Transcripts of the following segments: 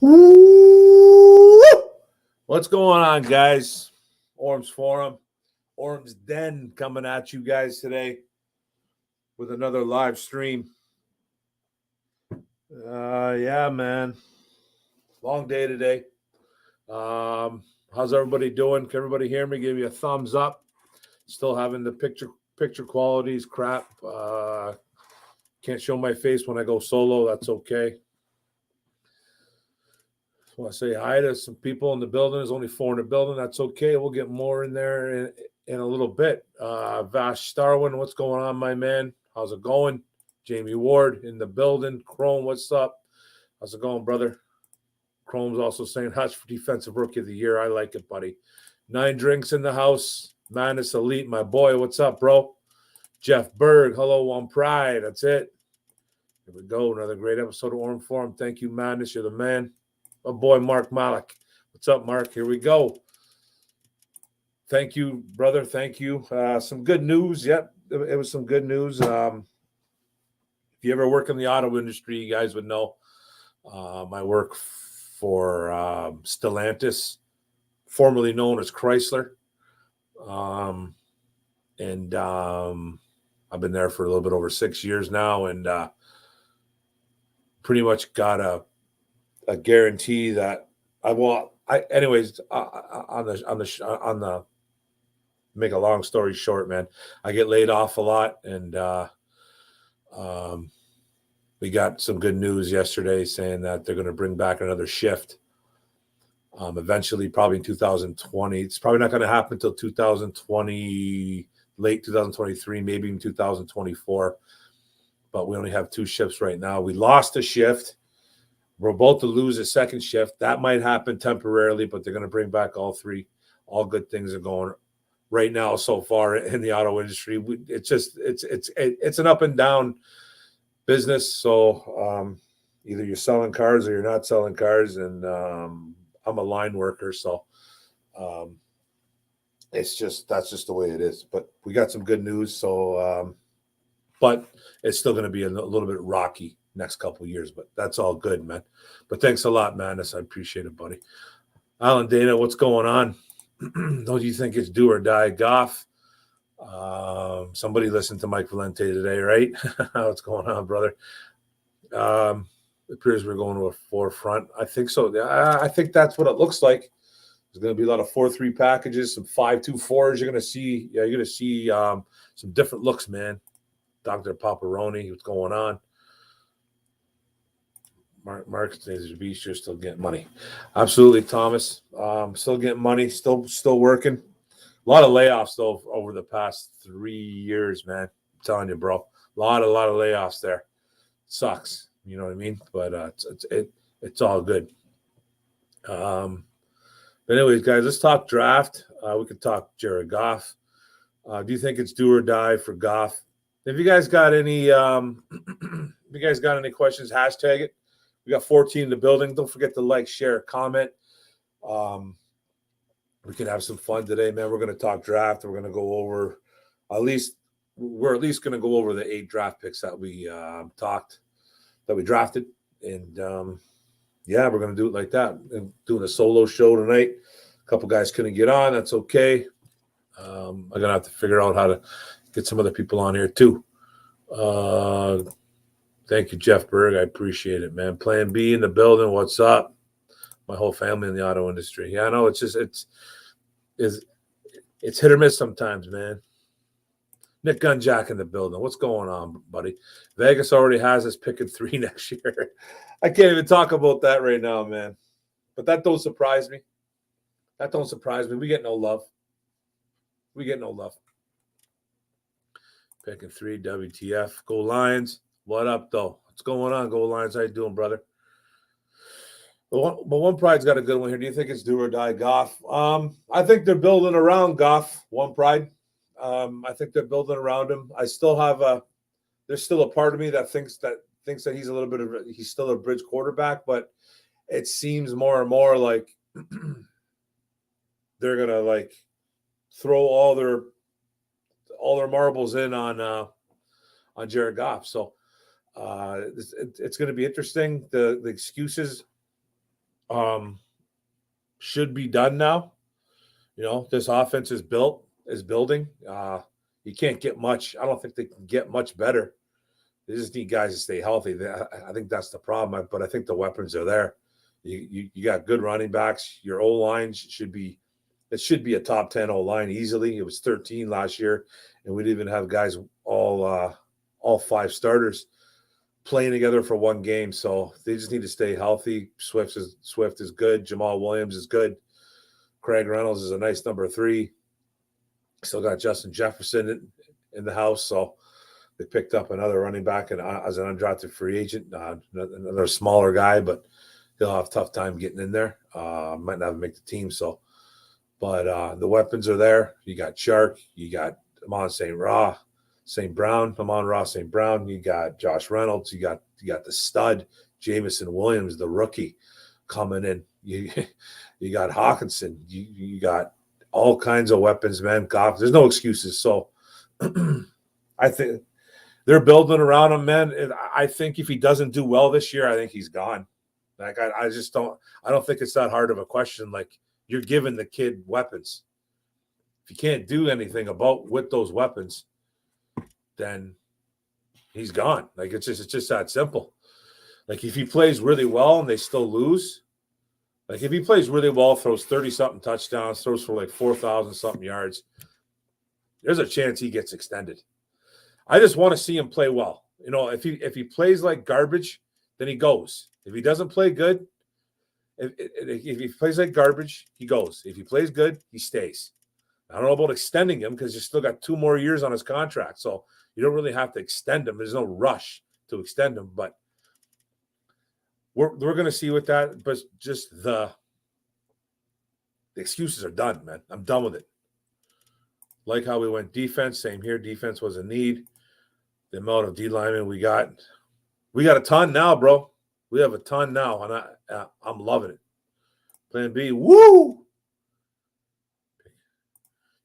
Woo! What's going on, guys? Orum's Forum, Orum's Den coming at you guys today with another live stream. Yeah, man. Long day today. How's everybody doing? Can everybody hear me? Give me a thumbs up. Still having the picture qualities crap. Can't show my face when I go solo. That's okay. Just want to say hi to some people in the building. There's only 4 in the building. That's okay. We'll get more in there in a little bit. Vash Starwin, what's going on, my man? How's it going? Jamie Ward in the building. Chrome, what's up? How's it going, brother? Chrome's also saying Hutch for Defensive Rookie of the Year. I like it, buddy. 9 drinks in the house. Madness Elite, my boy. What's up, bro? Jeff Berg, hello, One Pride. That's it. Here we go. Another great episode of Orm Forum. Thank you, Madness. You're the man. My boy, Mark Malik. What's up, Mark? Here we go. Thank you, brother. Thank you. Some good news. Yep, it was some good news. If you ever work in the auto industry, you guys would know. I work for Stellantis, formerly known as Chrysler. And I've been there for a little bit over 6 years now, and pretty much got a guarantee that make a long story short, man, I get laid off a lot, and we got some good news yesterday saying that they're going to bring back another shift. Eventually, probably in 2020. It's probably not going to happen until 2020, late 2023, maybe in 2024. But we only have 2 shifts right now. We lost a shift. We're about to lose a second shift. That might happen temporarily, but they're going to bring back all 3. All good things are going right now so far in the auto industry. It's an up and down business. So either you're selling cars or you're not selling cars, and I'm a line worker, so that's just the way it is. But we got some good news, so but it's still going to be a little bit rocky next couple of years, but that's all good, man. But thanks a lot, Madness. I appreciate it, buddy. Alan Dana, what's going on? Don't you think it's do or die Goff? Somebody listened to Mike Valente today, right? What's going on, brother? It appears we're going to a 4-front. I think so. I think that's what it looks like. There's going to be a lot of 4-3 packages, some 5-2-4s. You're going to see. Yeah, you're going to see some different looks, man. Dr. Paparoni, what's going on? Mark says you're still getting money. Absolutely, Thomas. Still getting money. Still working. A lot of layoffs though over the past 3 years, man. I'm telling you, bro. A lot of layoffs there. Sucks. You know what I mean? But it's all good. But anyways, guys, let's talk draft. We could talk Jared Goff. Do you think it's do or die for Goff? If you guys got any, questions, hashtag it. We got 14 in the building. Don't forget to like, share, comment. We can have some fun today, man. We're going to talk draft. We're going to go over we're at least going to go over the 8 draft picks that we drafted. And yeah, we're going to do it like that. And doing a solo show tonight. A couple guys couldn't get on. That's okay. I'm going to have to figure out how to get some other people on here too. Thank you, Jeff Berg. I appreciate it, man. Plan B in the building. What's up? My whole family in the auto industry. Yeah, I know it's hit or miss sometimes, man. Nick Gunjack in the building. What's going on, buddy? Vegas already has us picking 3 next year. I can't even talk about that right now, man. But that don't surprise me. We get no love. Picking 3, WTF. Go Lions. What up, though? What's going on, Go Lions? How you doing, brother? But One Pride's got a good one here. Do you think it's do or die Goff? I think they're building around Goff, One Pride. I think they're building around him. There's still a part of me that thinks that he's still a bridge quarterback, but it seems more and more like they're gonna like throw all their marbles in on Jared Goff. So it's going to be interesting. The excuses should be done now. This offense is building. You can't get much. I don't think they can get much better. They just need guys to stay healthy. I think that's the problem. But I think the weapons are there. You got good running backs. Your O-line should be a top 10 O-line easily. It was 13 last year, and we didn't even have guys all 5 starters playing together for one game. So they just need to stay healthy. Swift is good. Jamal Williams is good. Craig Reynolds is a nice number 3. Still got Justin Jefferson in the house. So they picked up another running back as an undrafted free agent, another smaller guy, but he'll have a tough time getting in there. Might not make the team. But the weapons are there. You got Shark. You got Amon St. Brown. You got Josh Reynolds. You got the stud Jameson Williams, the rookie, coming in. You got Hutchinson. You got all kinds of weapons, man. Goff. There's no excuses. So I think they're building around him, man. And I think if he doesn't do well this year, I think he's gone. Like I just don't. I don't think it's that hard of a question. Like, you're giving the kid weapons. If you can't do anything with those weapons, then he's gone. Like, it's just that simple. Like, if he plays really well and they still lose, like if he plays really well, throws 30-something touchdowns, throws for like 4,000-something yards, there's a chance he gets extended. I just want to see him play well. If he plays like garbage, then he goes. If he doesn't play good, if he plays like garbage, he goes. If he plays good, he stays. I don't know about extending him because you still got 2 more years on his contract. So you don't really have to extend him. There's no rush to extend him. But we're going to see with that. But just the excuses are done, man. I'm done with it. Like how we went defense. Same here. Defense was a need. The amount of D linemen we got a ton now, bro. We have a ton now, and I'm loving it. Plan B, woo!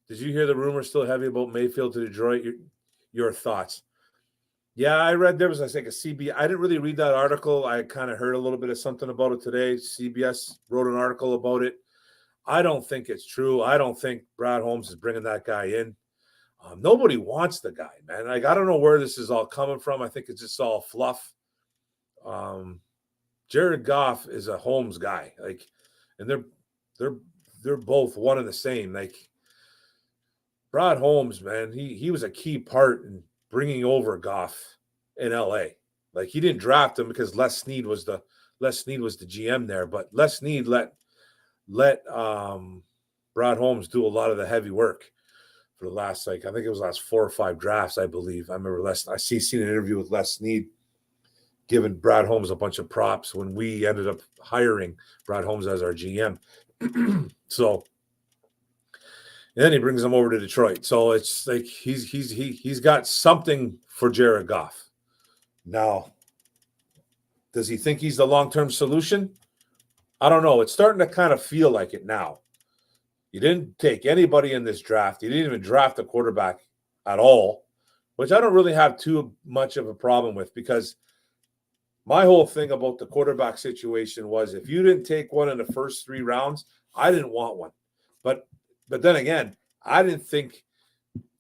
Did you hear the rumor still heavy about Mayfield to Detroit? Your thoughts? Yeah, I read there was a CBS. I didn't really read that article. I kind of heard a little bit of something about it today. CBS wrote an article about it. I don't think it's true. I don't think Brad Holmes is bringing that guy in. Nobody wants the guy, man. Like, I don't know where this is all coming from. I think it's just all fluff. Jared Goff is a Holmes guy, like, and they're both one and the same. Like, Brad Holmes, man, he was a key part in bringing over Goff in LA. Like, he didn't draft him because Les Snead was the GM there, but Les Snead let Brad Holmes do a lot of the heavy work for the last, I think it was last 4 or 5 drafts, I believe. I remember seen an interview with Les Snead giving Brad Holmes a bunch of props when we ended up hiring Brad Holmes as our GM. So, and then he brings him over to Detroit. So it's like he's got something for Jared Goff. Now, does he think he's the long-term solution? I don't know. It's starting to kind of feel like it now. You didn't take anybody in this draft. You didn't even draft a quarterback at all, which I don't really have too much of a problem with, because my whole thing about the quarterback situation was if you didn't take one in the first 3 rounds, I didn't want one. But then again, I didn't think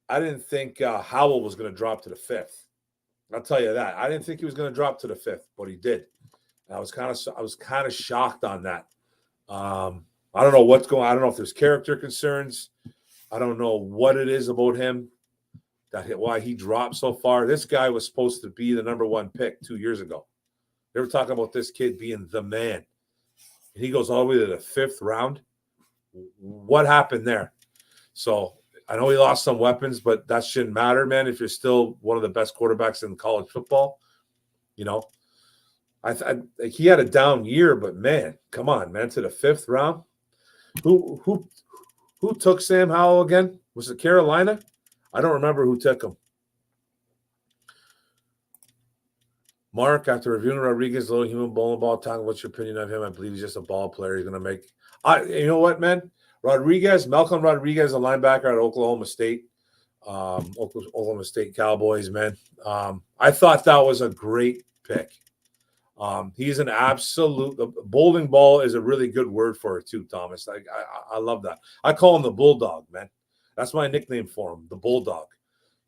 Howell was going to drop to the 5th. I'll tell you that. I didn't think he was going to drop to the 5th, but he did. And I was kind of shocked on that. I don't know what's going on. I don't know if there's character concerns. I don't know what it is about him why he dropped so far. This guy was supposed to be the number 1 pick 2 years ago. They were talking about this kid being the man. And he goes all the way to the 5th round. What happened there? So I know he lost some weapons, but that shouldn't matter, man, if you're still one of the best quarterbacks in college football. He had a down year, but man, come on, man, to the 5th round. Who took Sam Howell again? Was it Carolina? I don't remember who took him. Mark, after reviewing Rodriguez, little human bowling ball, talking what's your opinion of him? I believe he's just a ball player. He's going to make you know what, man? Malcolm Rodriguez, a linebacker at Oklahoma State. Oklahoma State Cowboys, man. I thought that was a great pick. He's an absolute bowling ball is a really good word for it too, Thomas. I love that. I call him the Bulldog, man. That's my nickname for him, the Bulldog.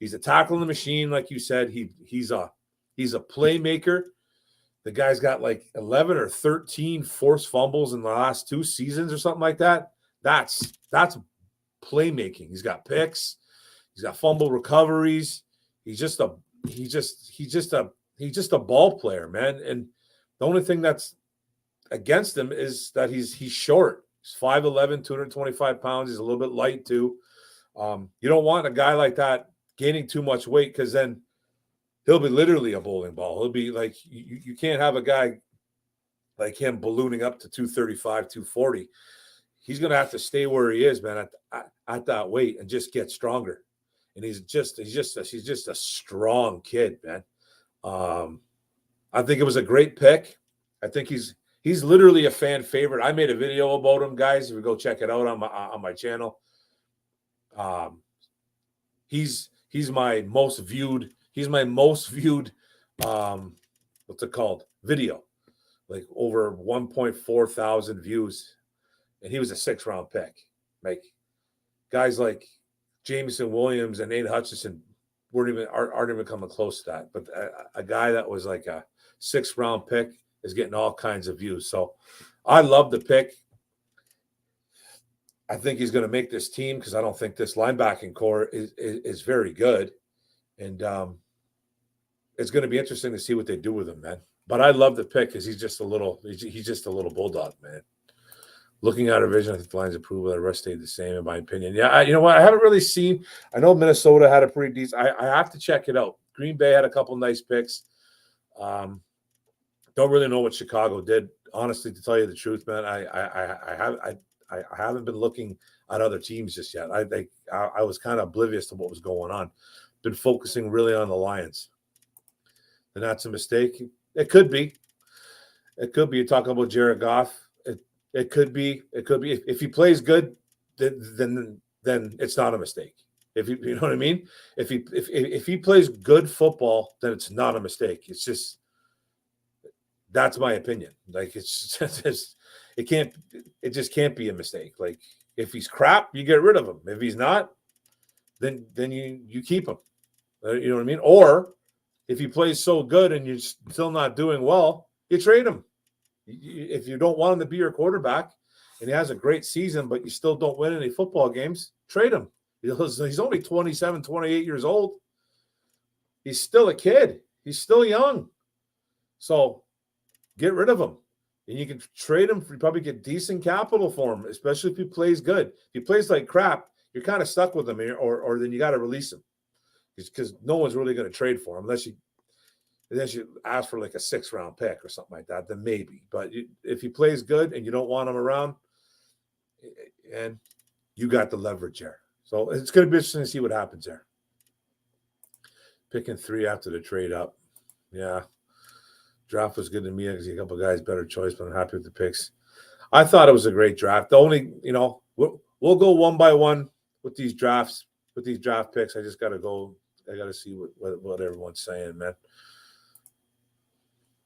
He's a tackling machine, like you said. He's a playmaker. The guy's got like 11 or 13 forced fumbles in the last 2 seasons or something like that. That's playmaking. He's got picks. He's got fumble recoveries. He's just a ball player, man. And the only thing that's against him is that he's short. He's 5'11", 225 pounds. He's a little bit light too. You don't want a guy like that gaining too much weight, because then he'll be literally a bowling ball. He'll be like, you can't have a guy like him ballooning up to 235, 240. He's going to have to stay where he is, man, at that weight and just get stronger. And he's just a strong kid, man. I think it was a great pick. I think he's literally a fan favorite. I made a video about him, guys. If you go check it out on my channel. He's my most viewed. He's my most viewed. What's it called? Video, like over 1.4 thousand views, and he was a 6th-round pick. Like guys like Jameson Williams and Aiden Hutchinson aren't even coming close to that. But a guy that was like a 6th-round pick is getting all kinds of views. So I love the pick. I think he's going to make this team, because I don't think this linebacking core is very good. And it's going to be interesting to see what they do with him, man. But I love the pick because he's just a little bulldog, man. Looking at our vision, I think the Lions improved. The rest stayed the same, in my opinion. Yeah, you know what? I haven't really seen. I know Minnesota had a pretty decent. I have to check it out. Green Bay had a couple nice picks. Don't really know what Chicago did, honestly, to tell you the truth, man. I haven't been looking at other teams just yet. I was kind of oblivious to what was going on. Been focusing really on the Lions. And that's a mistake. It could be. It could be. You're talking about Jared Goff. It could be. It could be. If he plays good, then it's not a mistake. If you know what I mean. If he plays good football, then it's not a mistake. It's just, that's my opinion. Like it just can't be a mistake. Like if he's crap, you get rid of him. If he's not, then you keep him. You know what I mean? Or if he plays so good and you're still not doing well, you trade him. If you don't want him to be your quarterback and he has a great season, but you still don't win any football games, trade him. He's only 27, 28 years old. He's still a kid. He's still young. So get rid of him. And you can trade him. You probably get decent capital for him, especially if he plays good. If he plays like crap, you're kind of stuck with him, or then you got to release him. Because no one's really going to trade for him unless you ask for like a 6th-round pick or something like that, then maybe. But if he plays good and you don't want him around, and you got the leverage there. So it's going to be interesting to see what happens there. Picking 3 after the trade up. Yeah. Draft was good to me because a couple of guys better choice, but I'm happy with the picks. I thought it was a great draft. The only, we'll go one by one with these drafts, with these draft picks. I just got to go. I got to see what everyone's saying, man.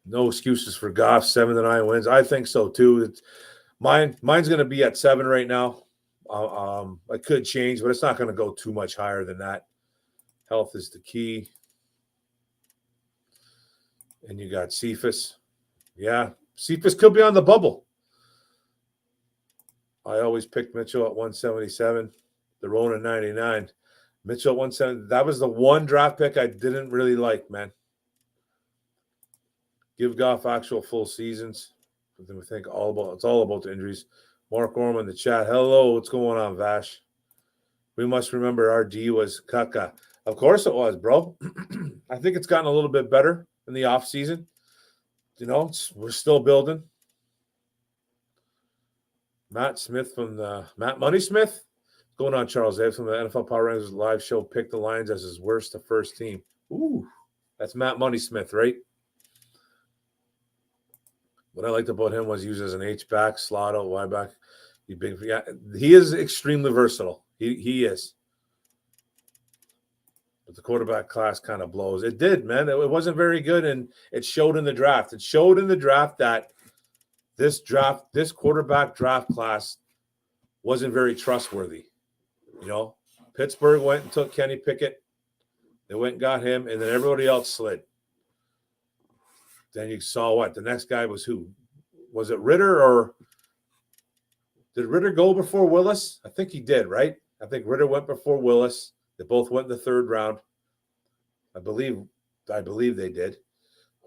No excuses for Goff. 7 to 9 wins. I think so too. Mine's going to be at 7 right now. It could change, but it's not going to go too much higher than that. Health is the key. And you got Cephas. Yeah, Cephas could be on the bubble. I always picked Mitchell at 177. The Rona 99. Mitchell at 170. That was the one draft pick I didn't really like, man. Give Goff actual full seasons. But then we think it's all about the injuries. Mark Orm in the chat. Hello, what's going on, Vash? We must remember our D was Kaka. Of course it was, bro. I think it's gotten a little bit better in the off season. We're still building. Matt Smith from the Matt Money Smith. What's going on, Charles Dave from the NFL Power Rangers live show. Picked the Lions as his worst to first team. Ooh, that's Matt Money Smith, right? What I liked about him was he was as an H-back, slot out, Y-back. He is extremely versatile. He is. But the quarterback class kind of blows. It did, man. It wasn't very good, and it showed in the draft. It showed in the draft that this quarterback draft class wasn't very trustworthy. You know, Pittsburgh went and took Kenny Pickett. They went and got him, and then everybody else slid. Then you saw what? The next guy was who? Was it Ritter, or did Ritter go before Willis? I think he did, right? I think Ritter went before Willis. They both went in the third round. I believe they did.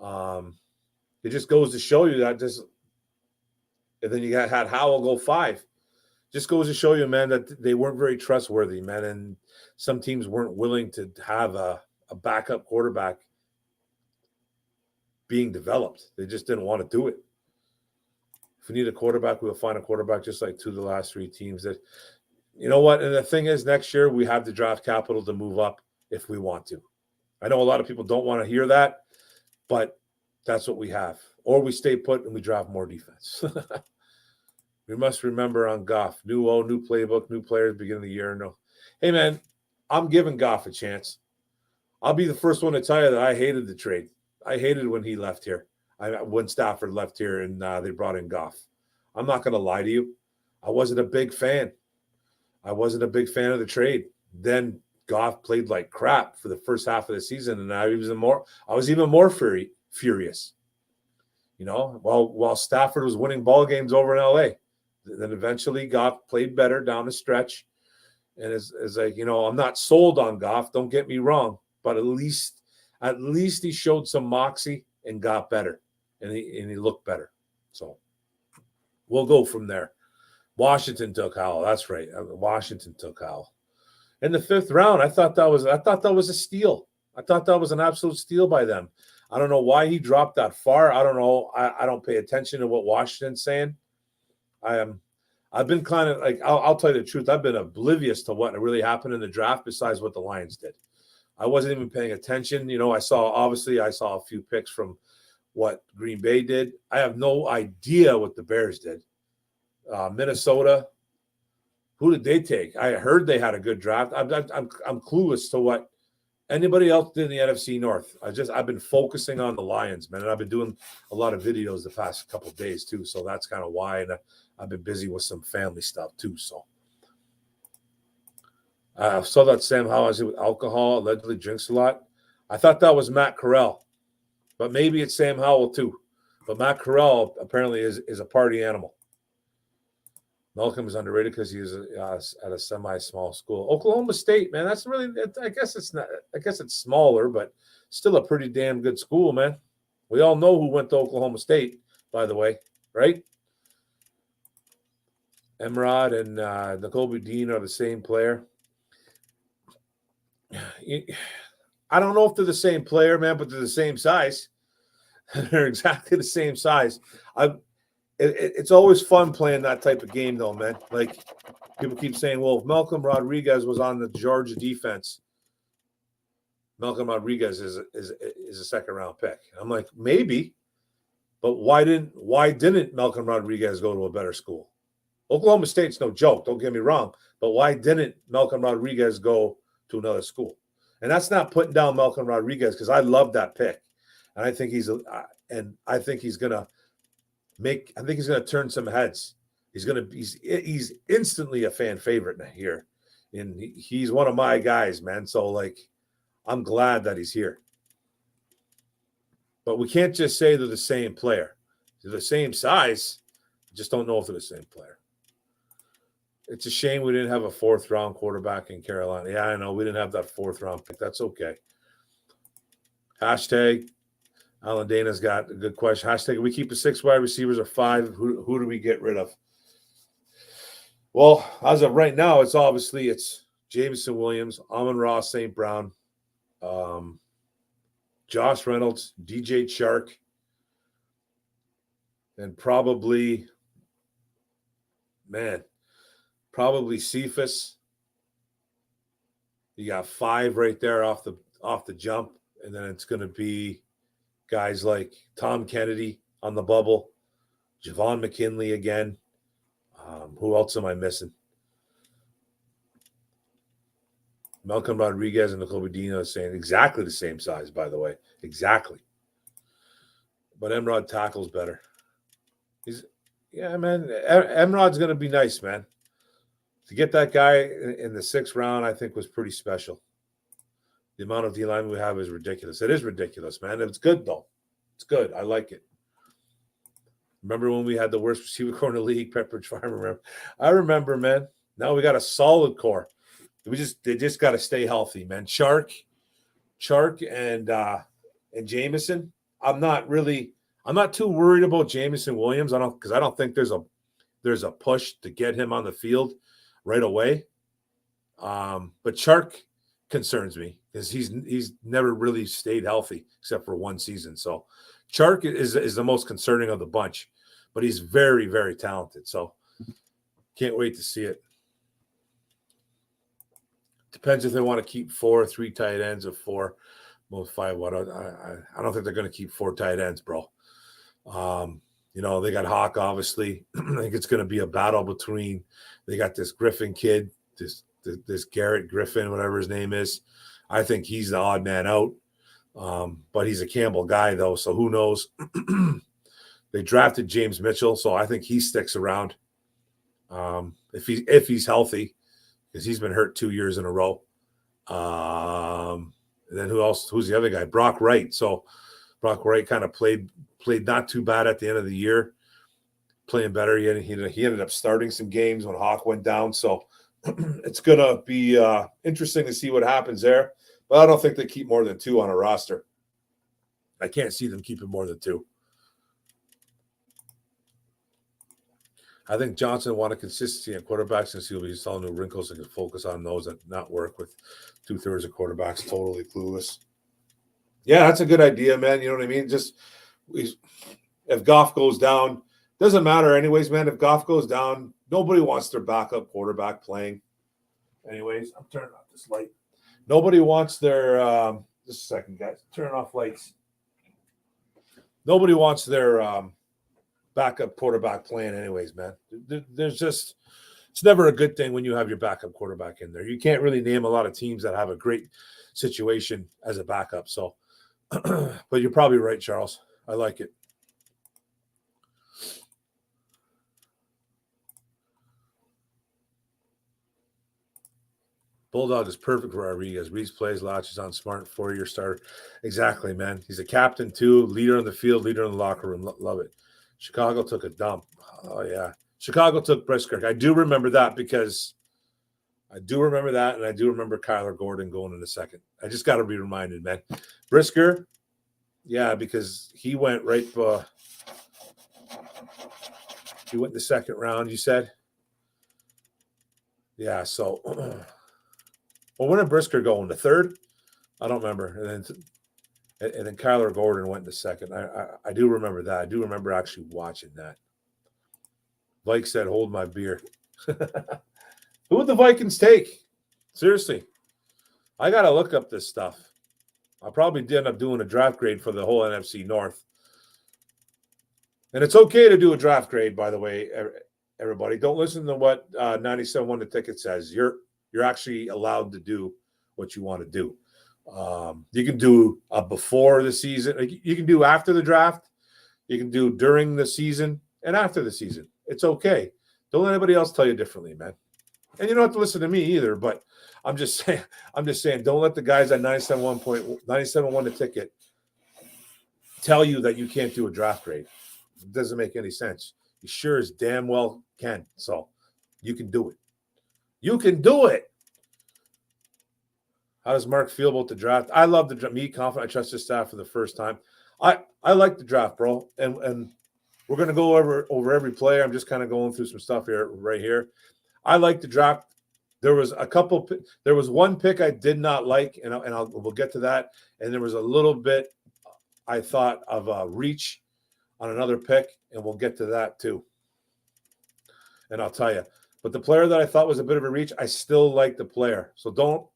It just goes to show you that just, and then you had Howell go 5. Just goes to show you, man, that they weren't very trustworthy, man, and some teams weren't willing to have a backup quarterback being developed. They just didn't want to do it. If we need a quarterback, we'll find a quarterback, just like 2 of the last 3 teams. That, you know what? And the thing is, next year we have the draft capital to move up if we want to. I know a lot of people don't want to hear that, but that's what we have. Or we stay put and we draft more defense. We must remember on Goff, new playbook, new players, beginning of the year. No, hey man, I'm giving Goff a chance. I'll be the first one to tell you that I hated the trade. I hated when he left here. When Stafford left here and they brought in Goff. I'm not going to lie to you. I wasn't a big fan. I wasn't a big fan of the trade. Then Goff played like crap for the first half of the season, and I was even more furious. You know, while Stafford was winning ball games over in LA, then eventually Goff played better down the stretch. And it's like, you know, I'm not sold on Goff. Don't get me wrong, but at least he showed some moxie and got better, and he looked better. So we'll go from there. Washington took Howell. That's right. Washington took Howell. In the 5th round, I thought that was a steal. I thought that was an absolute steal by them. I don't know why he dropped that far. I don't know. I don't pay attention to what Washington's saying. I've been kind of like, I'll tell you the truth. I've been oblivious to what really happened in the draft besides what the Lions did. I wasn't even paying attention. You know, I saw a few picks from what Green Bay did. I have no idea what the Bears did. Minnesota, who did they take? I heard they had a good draft. I'm clueless to what anybody else did in the NFC North. I've been focusing on the Lions, man, and I've been doing a lot of videos the past couple of days too. So that's kind of why, and I've been busy with some family stuff too. So. Saw that Sam Howell with alcohol, allegedly drinks a lot. I thought that was Matt Corral, but maybe it's Sam Howell too. But Matt Corral apparently is a party animal. Malcolm is underrated because he was at a semi-small school. Oklahoma State, man, that's really. I guess it's not. I guess it's smaller, but still a pretty damn good school, man. We all know who went to Oklahoma State, by the way, right? Emrod and Nakobe Dean are the same player. I don't know if they're the same player, man, but they're the same size. They're exactly the same size. It's always fun playing that type of game, though, man. Like, people keep saying, well, if Malcolm Rodriguez was on the Georgia defense, Malcolm Rodriguez is a second-round pick. I'm like, maybe, but why didn't Malcolm Rodriguez go to a better school? Oklahoma State's no joke, don't get me wrong, but why didn't Malcolm Rodriguez go to another school? And that's not putting down Malcolm Rodriguez, because I love that pick, and I think he's gonna turn some heads. He's instantly a fan favorite here, and he's one of my guys, man. So like, I'm glad that he's here. But we can't just say they're the same player. They're the same size. Just don't know if they're the same player. It's a shame we didn't have a 4th-round quarterback in Carolina. Yeah, I know. We didn't have that 4th-round pick. That's okay. Hashtag, Alan Dana's got a good question. Hashtag, we keep the 6 wide receivers or 5. Who do we get rid of? Well, as of right now, it's Jameson Williams, Amon-Ra St. Brown, Josh Reynolds, DJ Chark, and probably Cephas. You got 5 right there off the jump, and then it's going to be guys like Tom Kennedy on the bubble, Javon McKinley again. Who else am I missing? Malcolm Rodriguez and Nicole Medina are saying exactly the same size, by the way. Exactly. But Emrod tackles better. Man. Emrod's going to be nice, man. To get that guy in the 6th round, I think was pretty special. The amount of D line we have is ridiculous. It is ridiculous, man. It's good, though. It's good. I like it. Remember when we had the worst receiver core in the league, Pepperidge Farm? I remember, man. Now we got a solid core. They just got to stay healthy, man. Chark and Jameson. I'm not too worried about Jameson Williams. Because I don't think there's a push to get him on the field right away. But Chark concerns me because he's never really stayed healthy except for one season. So Chark is the most concerning of the bunch, but he's very, very talented. So can't wait to see it. Depends if they want to keep 3 tight ends or 4, well, 5. What I don't think they're going to keep 4 tight ends, bro. They got Hawk, obviously. I think it's going to be a battle between. They got this Griffin kid, this Garrett Griffin, whatever his name is. I think he's the odd man out. But he's a Campbell guy, though, so who knows? They drafted James Mitchell, so I think he sticks around if he's healthy, because he's been hurt 2 years in a row. And then who else? Who's the other guy? Brock Wright. So Brock Wright kind of played not too bad at the end of the year, playing better. He ended up starting some games when Hawk went down. So it's going to be interesting to see what happens there. But I don't think they keep more than 2 on a roster. I can't see them keeping more than 2. I think Johnson wanted consistency in quarterbacks, and he'll be installing new wrinkles and can focus on those that not work with 2/3 of quarterbacks totally clueless. Yeah, that's a good idea, man. You know what I mean? Just if Goff goes down, doesn't matter anyways, man. If Goff goes down, nobody wants their backup quarterback playing. Anyways, I'm turning off this light. Nobody wants their just a second, guys. Turn off lights. Nobody wants their backup quarterback playing anyways, man. It's never a good thing when you have your backup quarterback in there. You can't really name a lot of teams that have a great situation as a backup. So, but you're probably right, Charles. I like it. Bulldog is perfect for Rodriguez. Reese plays, latches on, smart, 4-year starter. Exactly, man. He's a captain, too, leader on the field, leader in the locker room. Love it. Chicago took a dump. Oh, yeah. Chicago took Brisker. I do remember that, and I do remember Kyler Gordon going in the second. I just got to be reminded, man. Brisker, yeah, because he went right he went in the second round, you said? Yeah, so well, when did Brisker go in the third? I don't remember. And then Kyler Gordon went in the second. I do remember that. I do remember actually watching that. Mike said, hold my beer. Who would the Vikings take? Seriously. I got to look up this stuff. I'll probably end up doing a draft grade for the whole NFC North. And it's okay to do a draft grade, by the way, everybody. Don't listen to what 97.1 The Ticket says. You're actually allowed to do what you want to do. You can do before the season. You can do after the draft. You can do during the season and after the season. It's okay. Don't let anybody else tell you differently, man. And you don't have to listen to me either. But I'm just saying. Don't let the guys at 97.1 The Ticket tell you that you can't do a draft grade. It doesn't make any sense. You sure as damn well can. So you can do it. You can do it. How does Mark feel about the draft? I love the draft. Me, confident. I trust his staff for the first time. I like the draft, bro. And we're going to go over every player. I'm just kind of going through some stuff right here. I like the draft. There was one pick I did not like, and we'll get to that. And there was a little bit I thought of a reach on another pick, and we'll get to that too. And I'll tell you. But the player that I thought was a bit of a reach, I still like the player. So don't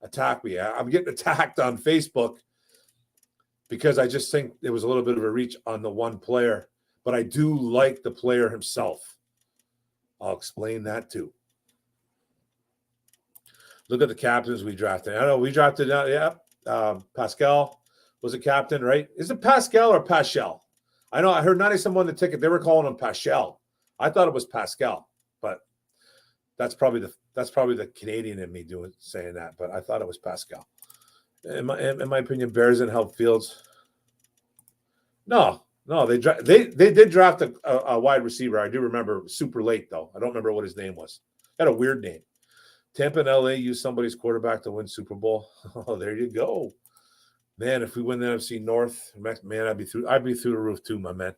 attack me. I'm getting attacked on Facebook because I just think it was a little bit of a reach on the one player. But I do like the player himself. I'll explain that too. Look at the captains we drafted. I know we drafted, Pascal was a captain, right? Is it Pascal or Pascal? I know I heard 90 won the ticket. They were calling him Pascal. I thought it was Pascal, but that's probably the Canadian in me saying that. But I thought it was Pascal. In my opinion, Bears didn't help Fields. No, they did draft a wide receiver. I do remember super late though. I don't remember what his name was. Had a weird name. Tampa and LA used somebody's quarterback to win Super Bowl. Oh, there you go. Man, if we win the NFC North, man, I'd be through the roof too, my man.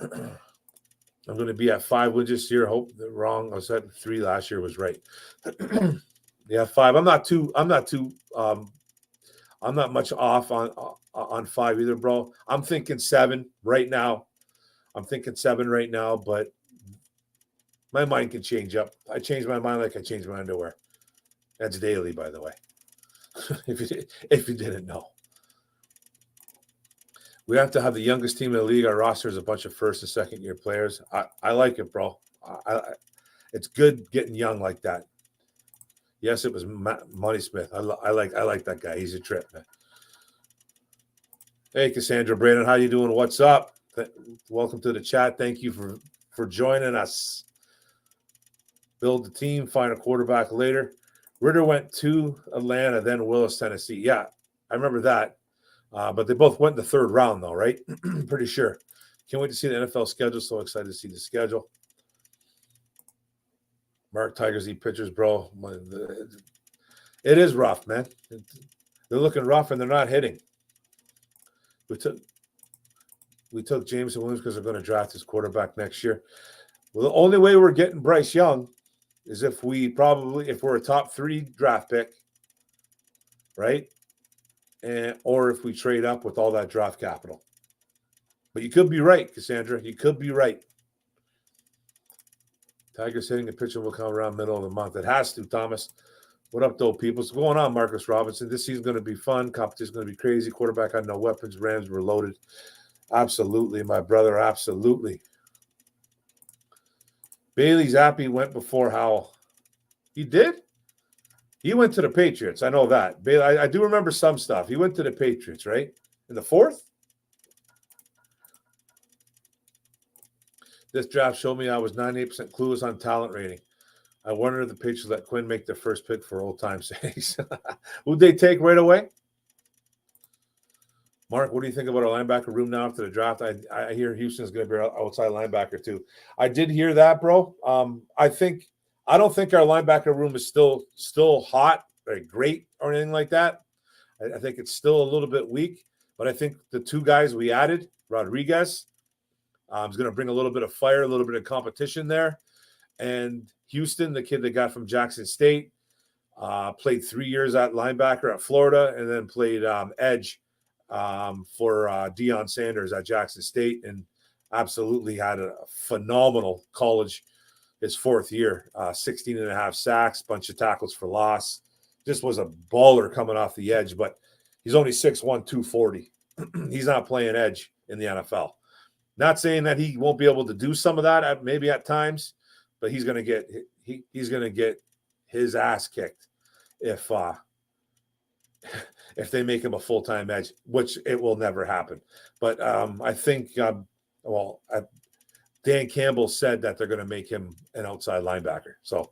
I'm going to be at 5 wins this year. Hope they're wrong. I was at 3 last year. Was right. Yeah, 5. I'm not much off on 5 either, bro. I'm thinking 7 right now. But my mind can change up. I change my mind like I change my underwear. That's daily, by the way. if you didn't know. We have to have the youngest team in the league. Our roster is a bunch of first and second year players. I like it, bro. It's good getting young like that. Yes, it was Money Smith. I like that guy. He's a trip, man. Hey, Cassandra Brandon, how you doing? What's up? Welcome to the chat. Thank you for joining us. Build the team, find a quarterback later. Ritter went to Atlanta, then Willis, Tennessee. Yeah, I remember that. But they both went in the 3rd round, though, right? Pretty sure. Can't wait to see the NFL schedule. So excited to see the schedule. Mark Tigers eat pitchers, bro. It is rough, man. They're looking rough, and they're not hitting. We took Jameson Williams because they're going to draft his quarterback next year. Well, the only way we're getting Bryce Young is if we're a top 3 draft pick, right? Or if we trade up with all that draft capital. But you could be right, Cassandra. You could be right. Tigers hitting the pitcher will come around middle of the month. It has to, Thomas. What up, though, people? What's going on, Marcus Robinson? This season's going to be fun. Competition's going to be crazy. Quarterback had no weapons. Rams were loaded. Absolutely, my brother. Absolutely. Bailey Zappi went before Howell. He did? He went to the Patriots. I know that. Bailey, I do remember some stuff. He went to the Patriots, right? In the 4th? This draft showed me I was 98% clueless on talent rating. I wonder if the Patriots let Quinn make their first pick for old time's sake. Who'd they take right away? Mark, what do you think about our linebacker room now after the draft? I hear Houston's going to be our outside linebacker too. I did hear that, bro. I don't think our linebacker room is still hot or great or anything like that. I think it's still a little bit weak, but I think the 2 guys we added, Rodriguez, is going to bring a little bit of fire, a little bit of competition there. And Houston, the kid that got from Jackson State, played 3 years at linebacker at Florida and then played edge for Dion Sanders at Jackson State and absolutely had a phenomenal college his 4th year. 16 and a half sacks, bunch of tackles for loss. Just was a baller coming off the edge, but he's only 6'1", 240. He's not playing edge in the NFL. Not saying that he won't be able to do some of that maybe at times, but he's going to get his ass kicked if they make him a full-time edge, which it will never happen. But I think Dan Campbell said that they're going to make him an outside linebacker. So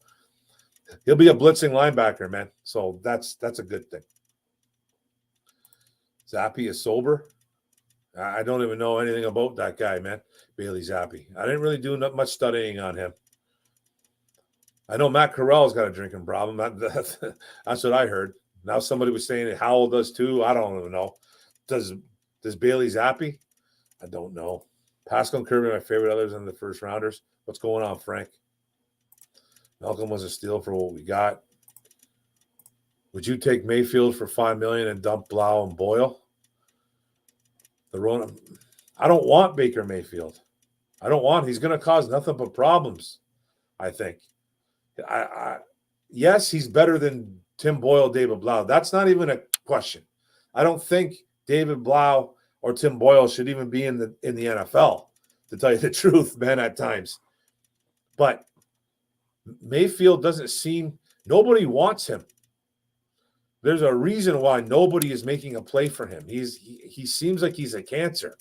he'll be a blitzing linebacker, man. So that's a good thing. Zappi is sober. I don't even know anything about that guy, man. Bailey Zappi. I didn't really do much studying on him. I know Matt Corral's got a drinking problem. That's what I heard. Now somebody was saying that Howell does too. I don't even know. Does Bailey Zappi? I don't know. Pascal and Kirby are my favorite others in the first rounders. What's going on, Frank? Malcolm was a steal for what we got. Would you take Mayfield for $5 million and dump Blau and Boyle? I don't want Baker Mayfield. He's going to cause nothing but problems, I think. Yes, he's better than Tim Boyle, David Blau. That's not even a question. I don't think David Blau or Tim Boyle should even be in the NFL, to tell you the truth, man, at times. But Mayfield doesn't seem – nobody wants him. There's a reason why nobody is making a play for him. He seems like he's a cancer.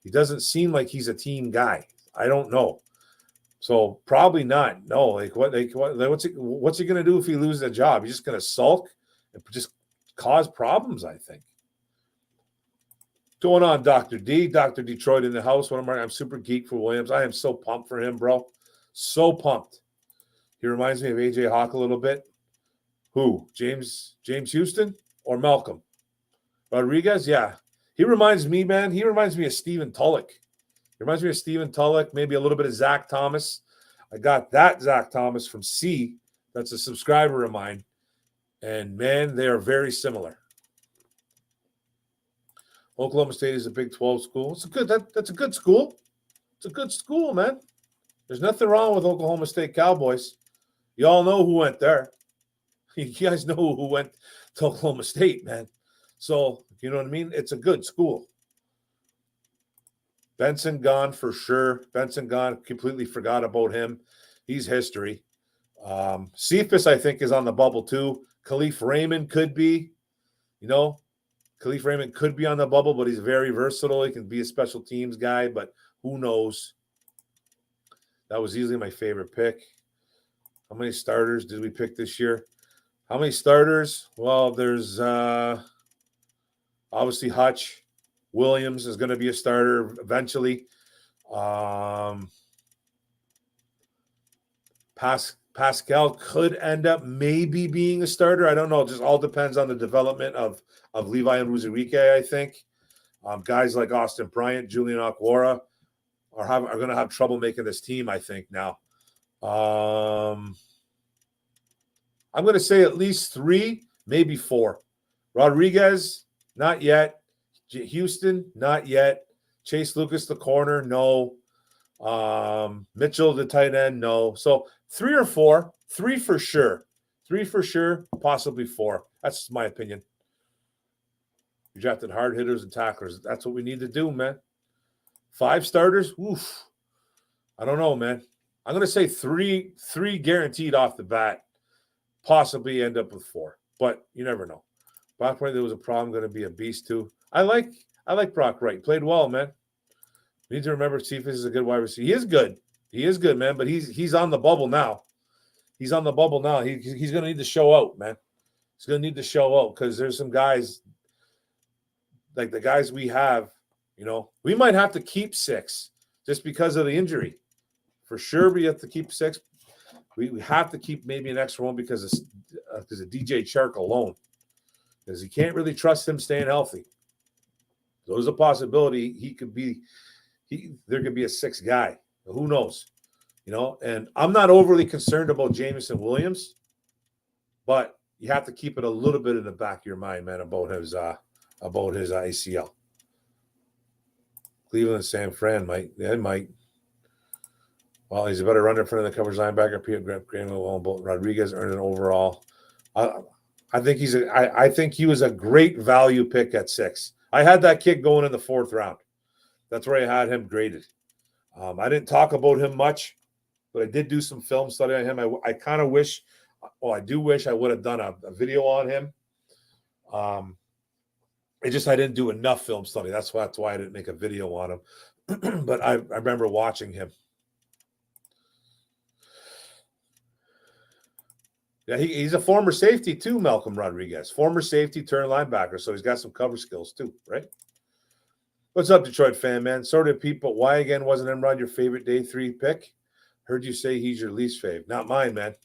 He doesn't seem like he's a team guy. I don't know. So probably not. No, what's he going to do if he loses a job? He's just going to sulk and just cause problems, I think. Going on, Dr. D. Dr. Detroit in the house. I'm super geek for Williams. I am so pumped for him, bro. So pumped. He reminds me of AJ Hawk a little bit. Who? James Houston or Malcolm Rodriguez? Yeah. He reminds me, man. He reminds me of Stephen Tulloch. He reminds me of Stephen Tulloch, maybe a little bit of Zach Thomas. I got that Zach Thomas from C. That's a subscriber of mine. And, man, they are very similar. Oklahoma State is a Big 12 school. That's a good school. It's a good school, man. There's nothing wrong with Oklahoma State Cowboys. You all know who went there. You guys know who went to Oklahoma State, man. So, you know what I mean? It's a good school. Benson gone for sure. Benson gone. Completely forgot about him. He's history. Cephas, I think, is on the bubble too. Khalif Raymond could be. Khalif Raymond could be on the bubble, but he's very versatile. He can be a special teams guy, but who knows? That was easily my favorite pick. How many starters did we pick this year? How many starters? Well, there's obviously Hutch. Williams is going to be a starter eventually. Pascal could end up maybe being a starter. I don't know. It just all depends on the development of Levi and Ruzarike, I think. Guys like Austin Bryant, Julian Okwara are going to have trouble making this team, I think, now. I'm going to say at least 3, maybe 4. Rodriguez, not yet. Houston, not yet. Chase Lucas, the corner, no. Mitchell, the tight end, no. So 3 or 4. 3 for sure. 3 for sure, possibly 4. That's my opinion. You drafted hard hitters and tacklers. That's what we need to do, man. 5 starters? Oof. I don't know, man. I'm going to say 3 guaranteed off the bat. Possibly end up with 4. But you never know. Brock Wright, there was a problem, going to be a beast too. I like Brock Wright. Played well, man. We need to remember Cephas is a good wide receiver. He is good. He is good, man, but he's on the bubble now. He's on the bubble now. He's going to need to show out, man. He's going to need to show out because there's some guys like the guys we have, we might have to keep 6 just because of the injury. For sure, we have to keep 6. We have to keep maybe an extra one because of DJ Chark alone. Because you can't really trust him staying healthy. So there's a possibility there could be a 6th guy. Who knows? And I'm not overly concerned about Jameson Williams, but you have to keep it a little bit in the back of your mind, man, about his ACL. Cleveland, San Fran might. Well, he's a better runner in front of the coverage linebacker. Pierre Rodriguez earned an overall. I think he was a great value pick at 6. I had that kid going in the 4th round. That's where I had him graded. I didn't talk about him much, but I did do some film study on him. I kind of wish, I do wish I would have done a video on him. I didn't do enough film study. That's why I didn't make a video on him. But I remember watching him. Yeah, he's a former safety too, Malcolm Rodriguez. Former safety turned linebacker, so he's got some cover skills too, right? What's up, Detroit fan, man? Sorry to repeat, but why again wasn't Emrod your favorite day 3 pick? Heard you say he's your least fave. Not mine, man.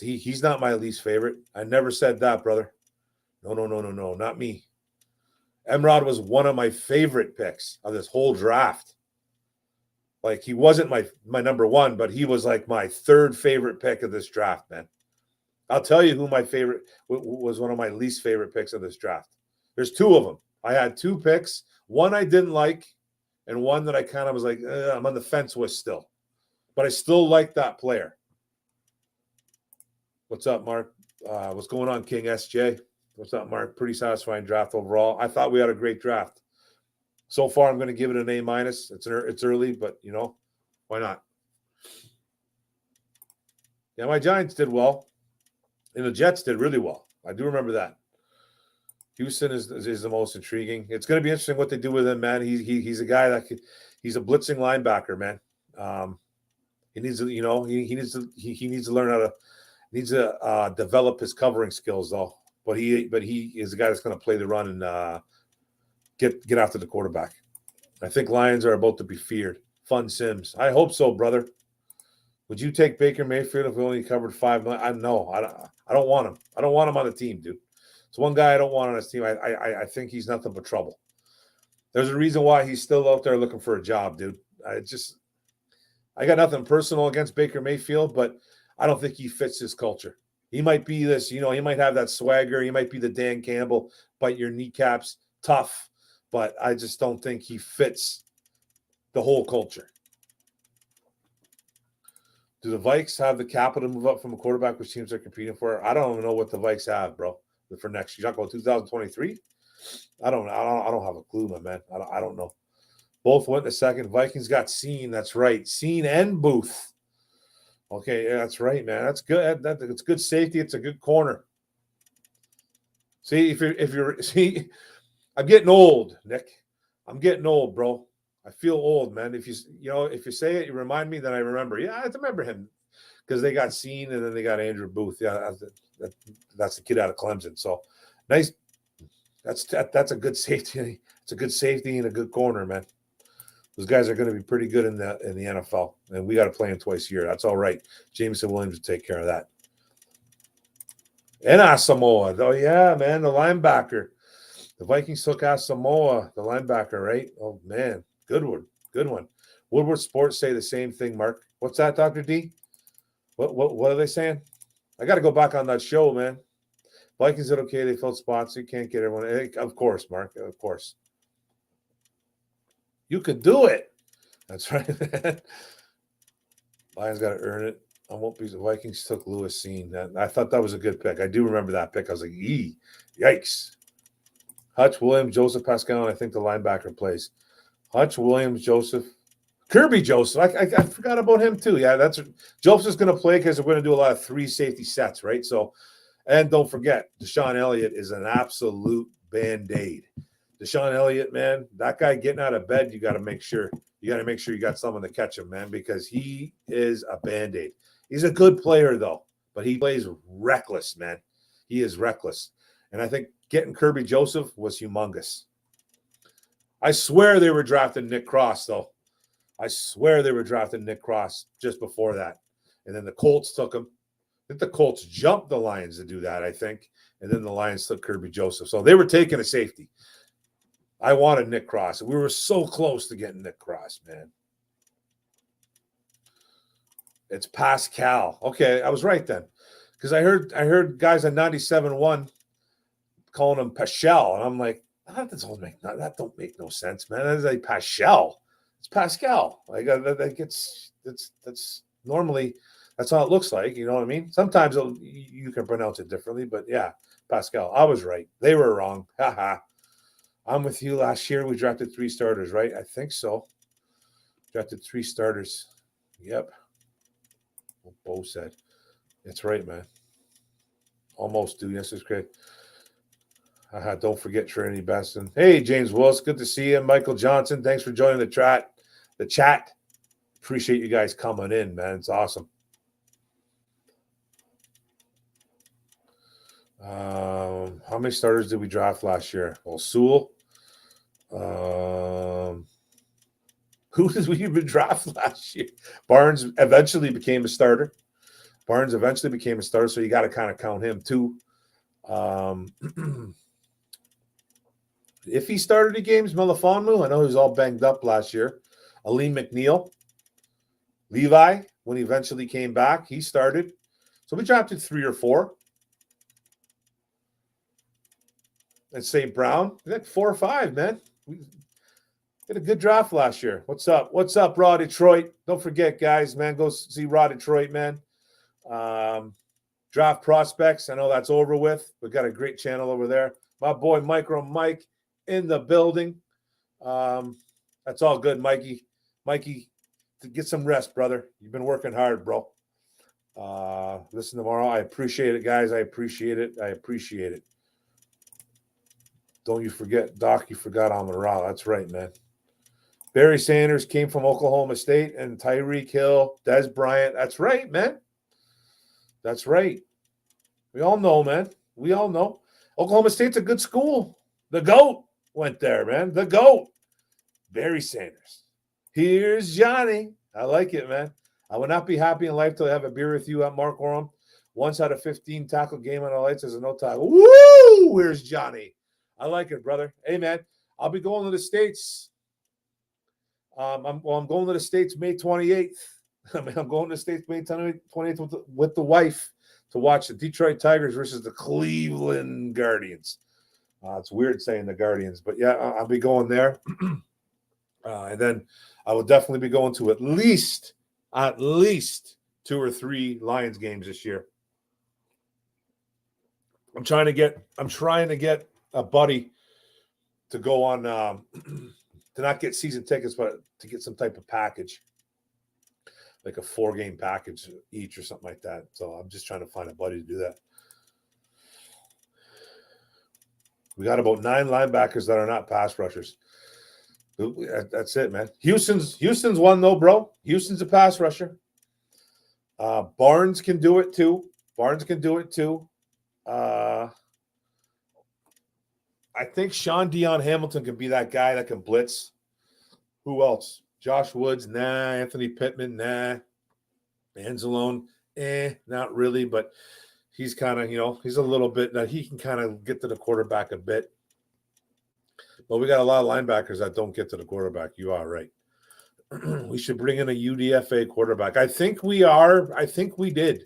He's not my least favorite. I never said that, brother. No, not me. Emrod was one of my favorite picks of this whole draft. Like, he wasn't my number 1, but he was like my 3rd favorite pick of this draft, man. I'll tell you who my favorite was. One of my least favorite picks of this draft. There's 2 of them. I had 2 picks. One I didn't like, and one that I kind of was like, I'm on the fence with still. But I still like that player. What's up, Mark? What's going on, King SJ? What's up, Mark? Pretty satisfying draft overall. I thought we had a great draft. So far, I'm going to give it an A-. It's early, but, why not? Yeah, my Giants did well. And the Jets did really well. I do remember that. Houston is the most intriguing. It's going to be interesting what they do with him, man. He's a guy that he's a blitzing linebacker, man. He needs to, he needs to learn how to develop his covering skills though. But he is a guy that's going to play the run and get after the quarterback. I think Lions are about to be feared. Fun Sims. I hope so, brother. Would you take Baker Mayfield if we only covered 5 million? I don't want him. I don't want him on the team, dude. It's one guy I don't want on his team. I think he's nothing but trouble. There's a reason why he's still out there looking for a job, dude. I got nothing personal against Baker Mayfield, but I don't think he fits his culture. He might be this, he might have that swagger. He might be the Dan Campbell, bite your kneecaps, tough, but I just don't think he fits the whole culture. Do the Vikes have the capital to move up from a quarterback which teams are competing for? I don't even know what the Vikes have, bro, for next year. You talk about 2023? I don't have a clue, my man. I don't know. Both went to second. Vikings got Seen. That's right. Seen and Booth. Okay, yeah, that's right, man. That's good. It's good safety. It's a good corner. See, I'm getting old, Nick. I'm getting old, bro. I feel old, man. If you say it, you remind me, then I remember. Yeah, I remember him because they got Seen and then they got Andrew Booth. Yeah, that's the kid out of Clemson. So nice. That's a good safety. It's a good safety and a good corner, man. Those guys are going to be pretty good in the NFL, and we got to play them twice a year. That's all right. Jameson Williams will take care of that. And Asamoah. Oh, yeah, man, the linebacker. The Vikings took Asamoah, the linebacker, right? Oh, man, good one. Good one. Woodward Sports say the same thing, Mark. What's that, Dr. D? What are they saying? I got to go back on that show, man. Vikings did okay. They filled spots. You can't get everyone. Of course, Mark. Of course. You could do it. That's right. Lions got to earn it. I won't be. The Vikings took Lewis Seen. I thought that was a good pick. I do remember that pick. I was like, yikes. Hutch, Williams, Joseph, Pascal, and I think the linebacker plays. Hutch, Williams, Joseph. Kirby Joseph. I forgot about him too. Yeah, Joseph's going to play because we're going to do a lot of 3 safety sets, right? So, and don't forget, Deshaun Elliott is an absolute Band-Aid. Deshaun Elliott, man, that guy getting out of bed, you got to make sure you got someone to catch him, man, because he is a Band-Aid. He's a good player, though, but he plays reckless, man. He is reckless. And I think getting Kirby Joseph was humongous. I swear they were drafting Nick Cross, though. I swear they were drafting Nick Cross just before that. And then the Colts took him. I think the Colts jumped the Lions to do that, I think. And then the Lions took Kirby Joseph. So they were taking a safety. I wanted Nick Cross. We were so close to getting Nick Cross, man. It's Pascal. Okay, I was right then. Because I heard guys on 97.1 calling him Pascal. And I'm like, that don't make no sense, man. That's like Pascal. It's Pascal. Like that's normally that's how it looks like. You know what I mean? Sometimes you can pronounce it differently, but yeah, Pascal. I was right. They were wrong. Haha. I'm with you. Last year we drafted 3 starters, right? I think so. Drafted 3 starters. Yep. What Bo said. That's right, man. Almost, dude. Yes, it's great. Don't forget Trinity Beston. Hey, James Willis. Good to see you. Michael Johnson. Thanks for joining the chat. Appreciate you guys coming in, man. It's awesome. How many starters did we draft last year? Well, Sewell. Who did we even draft last year? Barnes eventually became a starter. So you got to kind of count him too. If he started the games, Melifonwu, I know he was all banged up last year. Aleem McNeil. Levi, when he eventually came back, he started. So we drafted 3 or 4. And St. Brown, we got 4 or 5, man. We did a good draft last year. What's up? What's up, Raw Detroit? Don't forget, guys, man, go see Raw Detroit, man. Draft prospects. I know that's over with. We've got a great channel over there. My boy Micro Mike in the building. That's all good, Mikey. Mikey, to get some rest, brother. You've been working hard, bro. Listen tomorrow. I appreciate it, guys. I appreciate it. Don't you forget, Doc, you forgot Amon-Ra. That's right, man. Barry Sanders came from Oklahoma State, and Tyreek Hill, Des Bryant. That's right, man. That's right. We all know, man. We all know. Oklahoma State's a good school. The GOAT went there, man. The GOAT. Barry Sanders. Here's Johnny. I like it, man. I would not be happy in life till I have a beer with you at Mark Orem. Once out of 15 tackle game on the lights as a no tackle. Woo! Where's Johnny? I like it, brother. Hey, man, I'll be going to the States. I'm going to the States May 28th. I'm going to the States May 28th with the wife to watch the Detroit Tigers versus the Cleveland Guardians. It's weird saying the Guardians, but yeah, I'll be going there. And then I will definitely be going to at least 2 or 3 Lions games this year. I'm trying to get a buddy to go on to not get season tickets, but to get some type of package, like a 4-game package each or something like that. So I'm just trying to find a buddy to do that. We got about 9 linebackers that are not pass rushers. That's it, man. Houston's one though, bro. Houston's a pass rusher. Barnes can do it too. I think Sean Dion Hamilton can be that guy that can blitz. Who else? Josh Woods, nah. Anthony Pittman, nah. Anzalone, not really, but he's kind of, he's a little bit, now he can kind of get to the quarterback a bit. But we got a lot of linebackers that don't get to the quarterback. You are right. We should bring in a UDFA quarterback. I think we did.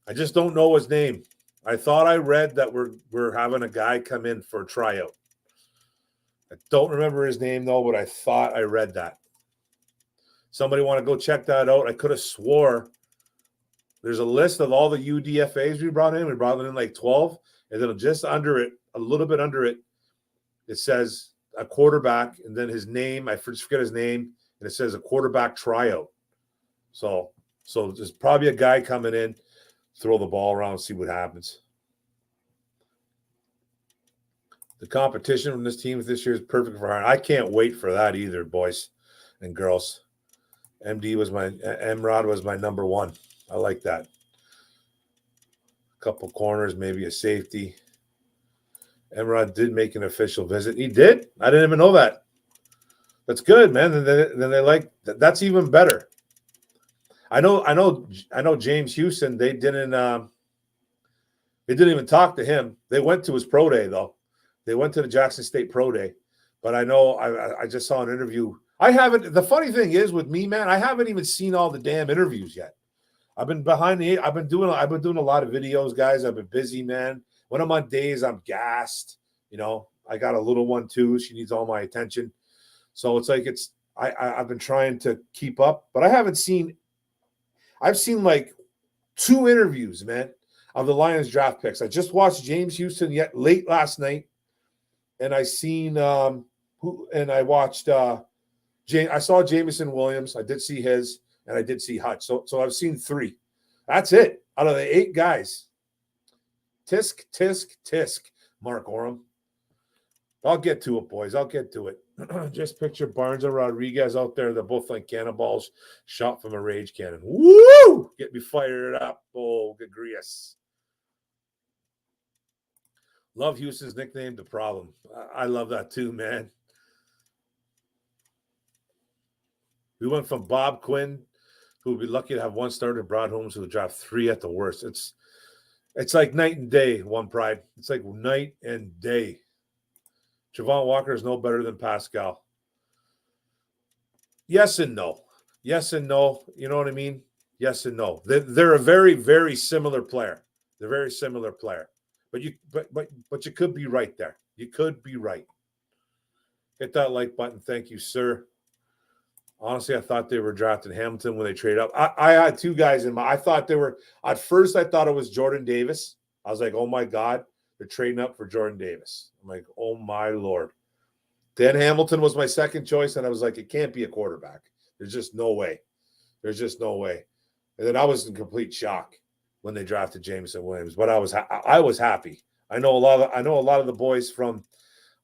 I just don't know his name. I thought I read that we're having a guy come in for a tryout. I don't remember his name, though, but I thought I read that. Somebody want to go check that out? I could have swore there's a list of all the UDFAs we brought in. We brought in like 12, and then just under it, a little bit under it, it says a quarterback, and then his name, I forget his name, and it says a quarterback tryout. So there's probably a guy coming in, throw the ball around, see what happens. The competition from this team this year is perfect for her. I can't wait for that either, boys and girls. Emrod was my number 1. I like that. A couple corners, maybe a safety. Emrod did make an official visit. He did? I didn't even know that. That's good, man. Then they like that's even better. I know James Houston, they didn't even talk to him. They went to his pro day though. They went to the Jackson State Pro Day. But I know I just saw an interview. The funny thing is with me, man, I haven't even seen all the damn interviews yet. I've been I've been doing a lot of videos, guys. I've been busy, man. When I'm on days, I'm gassed. I got a little one too. She needs all my attention. So it's like I've been trying to keep up, but I've seen like 2 interviews, man, of the Lions draft picks. I just watched James Houston late last night, and I watched I saw Jameson Williams. I did see his, and I did see Hutch. So I've seen 3. That's it out of the 8 guys. Tisk, Mark Orem. I'll get to it, boys. I'll get to it. Just picture Barnes and Rodriguez out there. They're both like cannonballs shot from a rage cannon. Woo! Get me fired up. Oh, good grease. Love Houston's nickname, The Problem. I love that too, man. We went from Bob Quinn, who would be lucky to have 1 starter, Brad Holmes, who would draft 3 at the worst. It's like night and day, One Pride. It's like night and day. Javon Walker is no better than Pascal. Yes and no. Yes and no. You know what I mean? Yes and no. They're a very, very similar player. They're very similar player. But you could be right there. You could be right. Hit that like button. Thank you, sir. Honestly, I thought they were drafting Hamilton when they trade up. I had 2 guys in my. I thought they were. At first, I thought it was Jordan Davis. I was like, oh my God, they're trading up for Jordan Davis. I'm like, oh my Lord. Then Hamilton was my second choice, and I was like, it can't be a quarterback. There's just no way. And then I was in complete shock when they drafted Jameson Williams, but I was happy. I know a lot of the boys from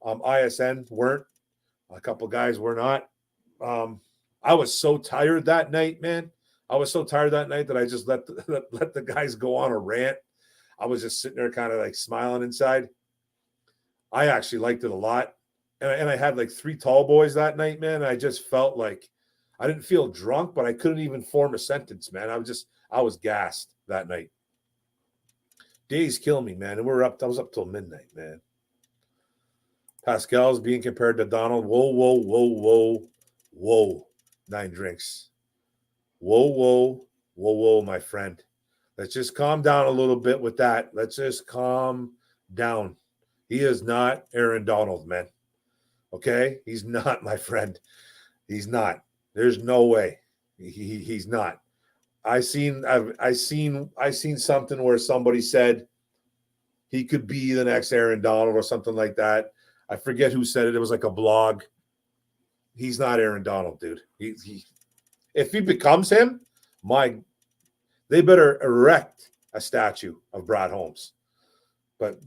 ISN weren't. A couple guys were not. I was so tired that night, man. I was so tired that night that I just let the guys go on a rant. I was just sitting there kind of like smiling inside. I actually liked it a lot. And I had like 3 tall boys that night, man. I just felt like I didn't feel drunk, but I couldn't even form a sentence, man. I was gassed that night. Days kill me, man. And I was up till midnight, man. Pascal's being compared to Donald. Whoa. 9 drinks. Whoa, my friend. Let's just calm down a little bit with that. Let's just calm down. He is not Aaron Donald, man. Okay? He's not, my friend. He's not. There's no way. He's not. I seen something where somebody said he could be the next Aaron Donald or something like that. I forget who said it. It was like a blog. He's not Aaron Donald, dude. If he becomes him, they better erect a statue of Brad Holmes. But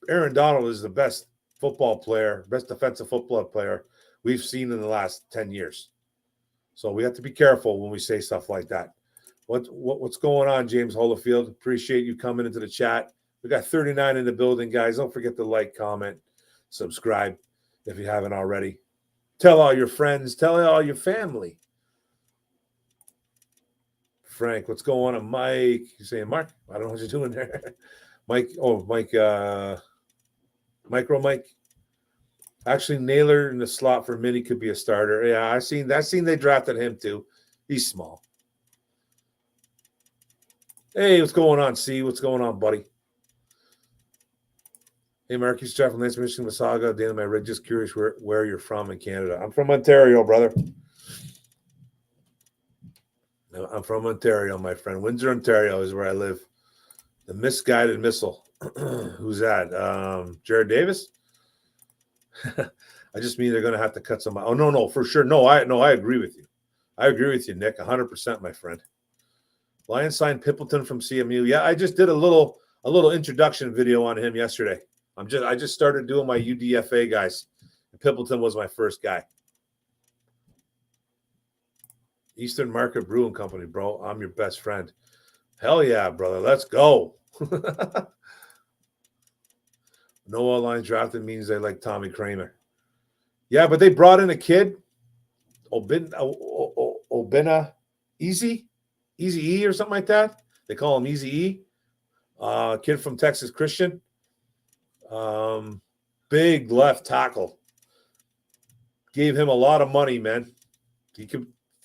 Aaron Donald is the best football player, best defensive football player we've seen in the last 10 years. So we have to be careful when we say stuff like that. What's going on, James Holofield? Appreciate you coming into the chat. We got 39 in the building, guys. Don't forget to like, comment, subscribe if you haven't already. Tell all your friends. Tell all your family. Frank, what's going on? Mike, you saying Mark? I don't know what you're doing there. Mike, Micro Mike. Actually, Naylor in the slot for Mini could be a starter. Yeah, I seen they drafted him too. He's small. Hey, what's going on, C? What's going on, buddy? Hey, Marcus, Jeff from Lance, Michigan, Mississauga. Dan, my rig. Just curious where you're from in Canada. I'm from Ontario, brother. I'm from Ontario, my friend. Windsor, Ontario is where I live. The misguided missile. Who's that? Jared Davis? I just mean they're going to have to cut some. Oh, no, for sure. No, I agree with you. I agree with you, Nick. 100%, my friend. Lions signed Pimpleton from CMU. Yeah, I just did a little introduction video on him yesterday. I just started doing my UDFA guys. Pimpleton was my first guy. Eastern Market Brewing Company, bro. I'm your best friend. Hell yeah, brother. Let's go. No line drafted means they like Tommy Kramer. Yeah, but they brought in a kid, Obina Easy E or something like that. They call him Easy E. Kid from Texas Christian. Big left tackle. Gave him a lot of money, man.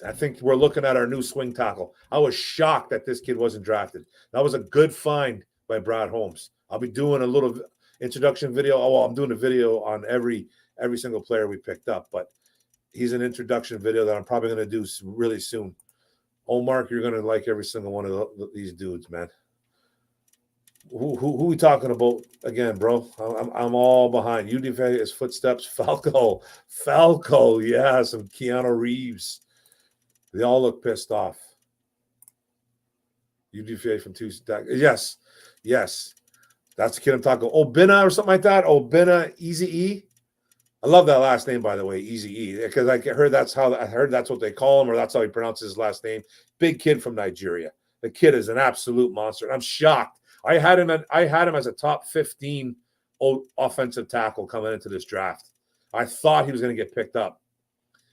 I think we're looking at our new swing tackle. I was shocked that this kid wasn't drafted. That was a good find by Brad Holmes. I'll be doing a little introduction video. Oh, well, I'm doing a video on every single player we picked up, but he's an introduction video that I'm probably going to do really soon. Oh, Mark, you're going to like every single one of these dudes, man. Who we talking about again, bro? I'm all behind. UDFA is footsteps. Falco, yeah, some Keanu Reeves. They all look pissed off. UDFA from Tuesday. Yes. That's the kid I'm talking about. Obina or something like that. Obina Easy E. I love that last name, by the way, Easy E, because I heard that's what they call him, or that's how he pronounces his last name. Big kid from Nigeria. The kid is an absolute monster. I'm shocked. I had him as a top 15 offensive tackle coming into this draft. I thought he was going to get picked up,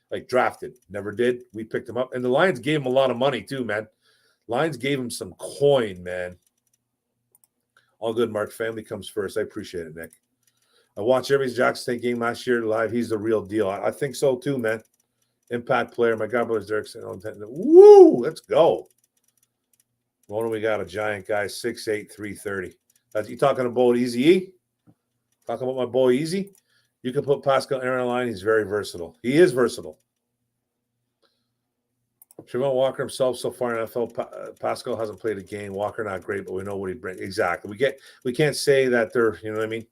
like drafted. Never did. We picked him up, and the Lions gave him a lot of money too, man. Lions gave him some coin, man. All good, Mark. Family comes first. I appreciate it, Nick. I watched every Jackson State game last year live. He's the real deal. I think so too, man. Impact player. My godbrother's Derek. Woo! Let's go. What do we got? A giant guy, 6'8", 330. You talking about Easy E? Talking about my boy Easy? You can put Pascal Aaron line. He's very versatile. He is versatile. Trevon Walker himself so far in NFL. Pascal hasn't played a game. Walker not great, but we know what he brings. Exactly. We can't say that they're, you know what I mean?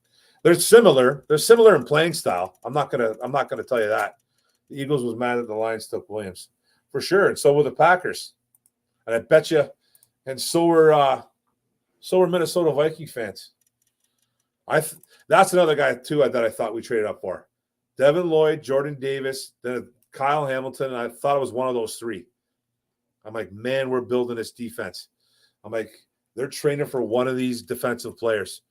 They're similar. They're similar in playing style. I'm not gonna tell you that. The Eagles was mad that the Lions took Williams. For sure. And so were the Packers. And I bet you And so were Minnesota Viking fans. That's another guy too that I thought we traded up for. Devin Lloyd, Jordan Davis, then Kyle Hamilton. And I thought it was one of those three. I'm like, man, we're building this defense. I'm like, they're training for one of these defensive players.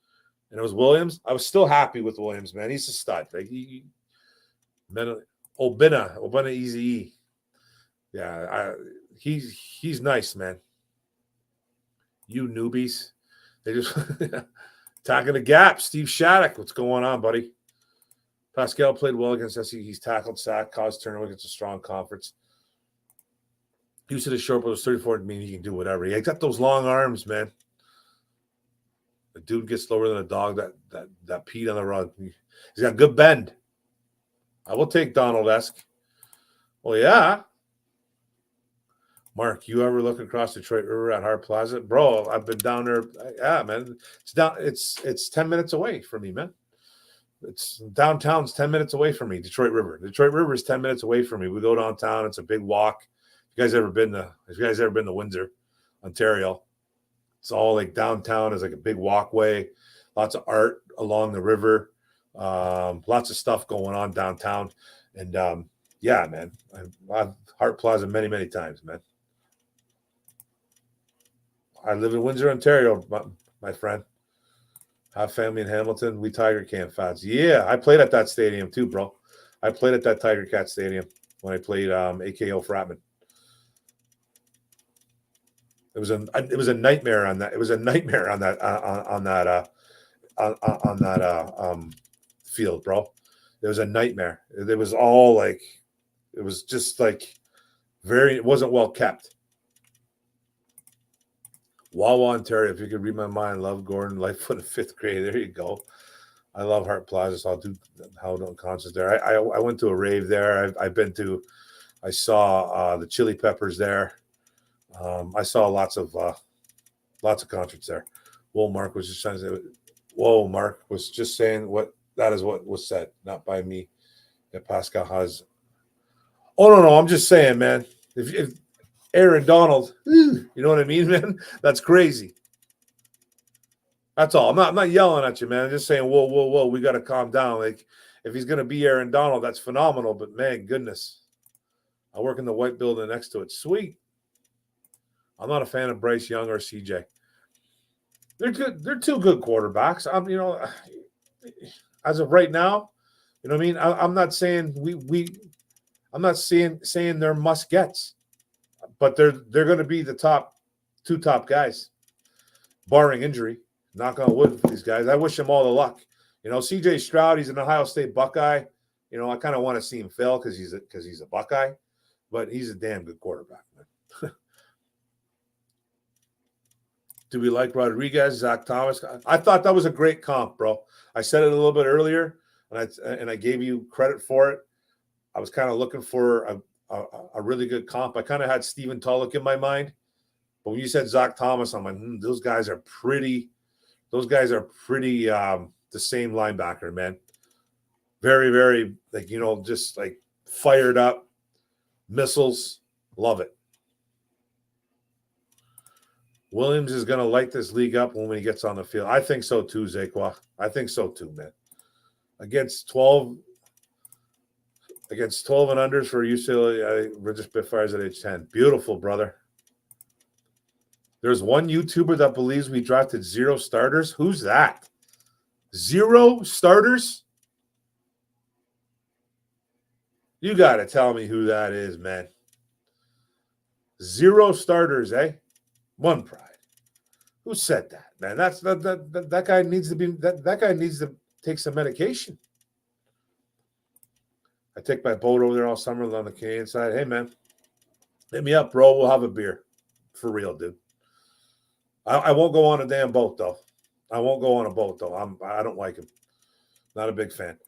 And it was Williams. I was still happy with Williams, man. He's a stud. Like Obina Easy. Yeah, he's nice, man. You newbies. They just attacking the gap. Steve Shattuck, what's going on, buddy? Pascal played well against SC. He's tackled, sacked, caused turnover against a strong conference. Used to the short, but was 34. I mean, he can do whatever. He got those long arms, man. The dude gets slower than a dog that peed on the rug. He's got good bend. I will take Donald-esque. Well, yeah. Mark, you ever look across Detroit River at Hart Plaza? Bro, I've been down there. Yeah, man. It's 10 minutes away from me, man. It's downtown's 10 minutes away from me, Detroit River. Detroit River is 10 minutes away from me. We go downtown. It's a big walk. If you guys ever been to Windsor, Ontario, it's all like downtown is like a big walkway, lots of art along the river, lots of stuff going on downtown. And yeah, man, I've Hart Plaza many, many times, man. I live in Windsor, Ontario, my friend. Have family in Hamilton. We Tiger Camp fans. Yeah, I played at that stadium too, bro. I played at that Tiger Cat Stadium when I played AKO Fratman. It was a nightmare on that. It was a nightmare on that field, bro. It was a nightmare. It was all like, it was just like it wasn't well kept. Wawa, Ontario, if you could read my mind, love Gordon, Lightfoot in 5th grade. There you go. I love Hart Plaza, so I'll do Howard concerts there. I went to a rave there. I saw the Chili Peppers there. I saw lots of concerts there. Mark was just trying to say. Mark was just saying what was said, not by me. That Pascal has. Oh no, I'm just saying, man. If Aaron Donald, you know what I mean, man? That's crazy. That's all. I'm not yelling at you, man. I'm just saying, whoa. We got to calm down. Like, if he's going to be Aaron Donald, that's phenomenal. But, man, goodness. I work in the white building next to it. Sweet. I'm not a fan of Bryce Young or CJ. They're good. They're two good quarterbacks. As of right now, you know what I mean? I'm not saying I'm not saying they're must-gets. But they're going to be the two top guys, barring injury. Knock on wood for these guys. I wish them all the luck. You know, CJ Stroud, he's an Ohio State Buckeye. You know, I kind of want to see him fail because he's a Buckeye, but he's a damn good quarterback, man. Do we like Rodriguez, Zach Thomas? I thought that was a great comp, bro. I said it a little bit earlier, and I gave you credit for it. I was kind of looking for a really good comp. I kind of had Stephen Tulloch in my mind, but when you said Zach Thomas, I'm like, those guys are pretty the same linebacker, man. Very, very, like, you know, just like fired up missiles. Love it. Williams is going to light this league up when he gets on the field. I think so too, Zakwa. I think so too, man. Against 12 and unders for UCLA, we're just Spitfires at age 10. Beautiful, brother. There's one YouTuber that believes we drafted 0 starters. Who's that? 0 starters? You got to tell me who that is, man. 0 starters, eh? One pride. Who said that, man? That guy needs to be that guy needs to take some medication. I take my boat over there all summer on the Canadian side. Hey, man, hit me up, bro. We'll have a beer. For real, dude. I won't go on a damn boat, though. I won't go on a boat, though. I don't like him. Not a big fan.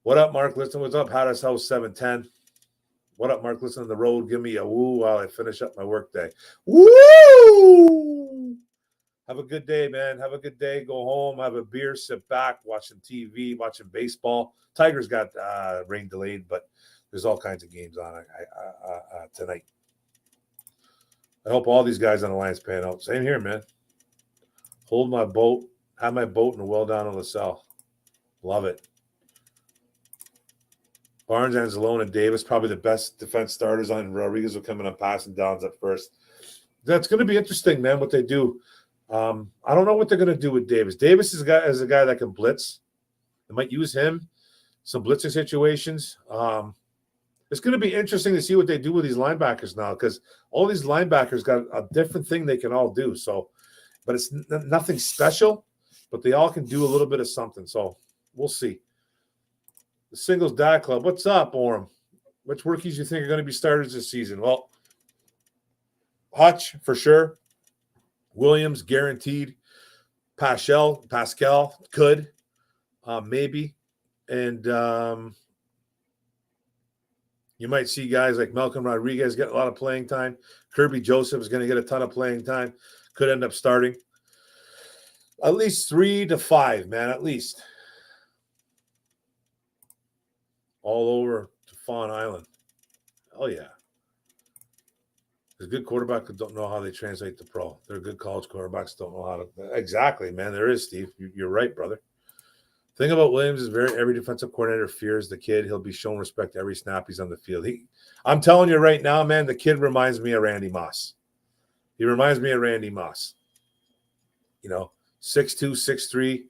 What up, Mark? Listen, what's up? Hatters House 710. What up, Mark? Listen on the road. Give me a woo while I finish up my work day. Woo! Have a good day, man. Have a good day. Go home, have a beer, sit back, watching TV, watching baseball. Tigers got rain delayed, but there's all kinds of games on tonight. I hope all these guys on the Lions pan out. Same here, man. Hold my boat, have my boat in the well down in LaSalle. Love it. Barnes, Anzalone, and Davis, probably the best defense starters on. Rodriguez will come in on passing downs at first. That's going to be interesting, man, what they do. I don't know what they're going to do with Davis. Davis is a guy that can blitz. They might use him, some blitzing situations. It's going to be interesting to see what they do with these linebackers now, because all these linebackers got a different thing they can all do. So, but it's nothing special, but they all can do a little bit of something. So we'll see. The Singles Dad Club. What's up, Orem? Which rookies you think are going to be starters this season? Well, Hutch for sure. Williams guaranteed. Pascal could, maybe, and you might see guys like Malcolm Rodriguez get a lot of playing time. Kirby Joseph is going to get a ton of playing time. Could end up starting. At least 3 to 5, man. At least. All over to Fawn Island. Hell yeah. There's good quarterbacks that don't know how they translate to pro. They're good college quarterbacks don't know how to. Exactly, man. There is, Steve. You're right, brother. Thing about Williams is every defensive coordinator fears the kid. He'll be shown respect every snap he's on the field. I'm telling you right now, man, the kid reminds me of Randy Moss. He reminds me of Randy Moss. 6'2", 6'3",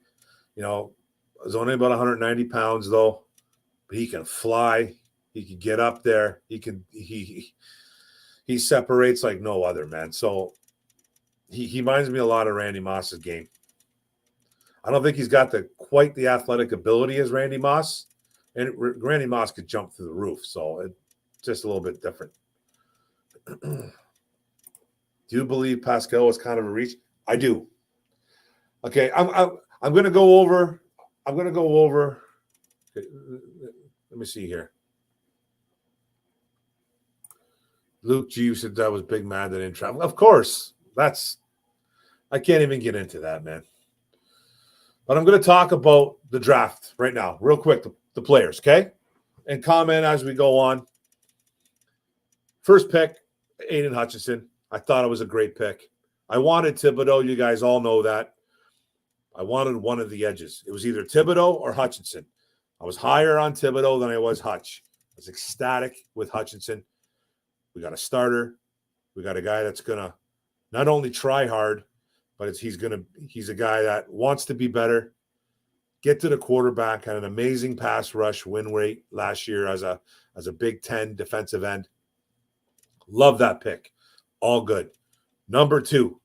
is only about 190 pounds though. But he can fly. He can get up there. He separates like no other, man. So he reminds me a lot of Randy Moss's game. I don't think he's got quite the athletic ability as Randy Moss. And Randy Moss could jump through the roof. So it's just a little bit different. Do you believe Pascal was kind of a reach? I do. Okay, I'm going to go over. Okay, let me see here. Luke G said that was big mad that didn't travel. Of course, I can't even get into that, man. But I'm going to talk about the draft right now, real quick, the players, okay? And comment as we go on. First pick, Aiden Hutchinson. I thought it was a great pick. I wanted Thibodeau. You guys all know that. I wanted one of the edges. It was either Thibodeau or Hutchinson. I was higher on Thibodeau than I was Hutch. I was ecstatic with Hutchinson. We got a starter. We got a guy that's going to not only try hard, but he's a guy that wants to be better, get to the quarterback, had an amazing pass rush win rate last year as a Big Ten defensive end. Love that pick. All good. Number 2,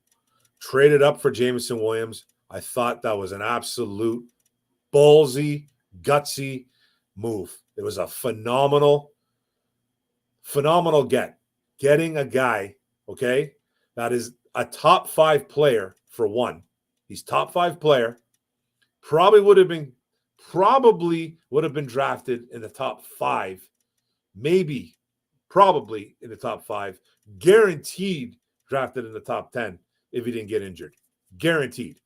traded up for Jameson Williams. I thought that was an absolute ballsy, gutsy move. It was a phenomenal getting a guy, okay, that is a top 5 player for one. He's top 5 player. Probably would have been drafted in the top 5, maybe, probably in the top 5, guaranteed drafted in the top 10 if he didn't get injured. Guaranteed.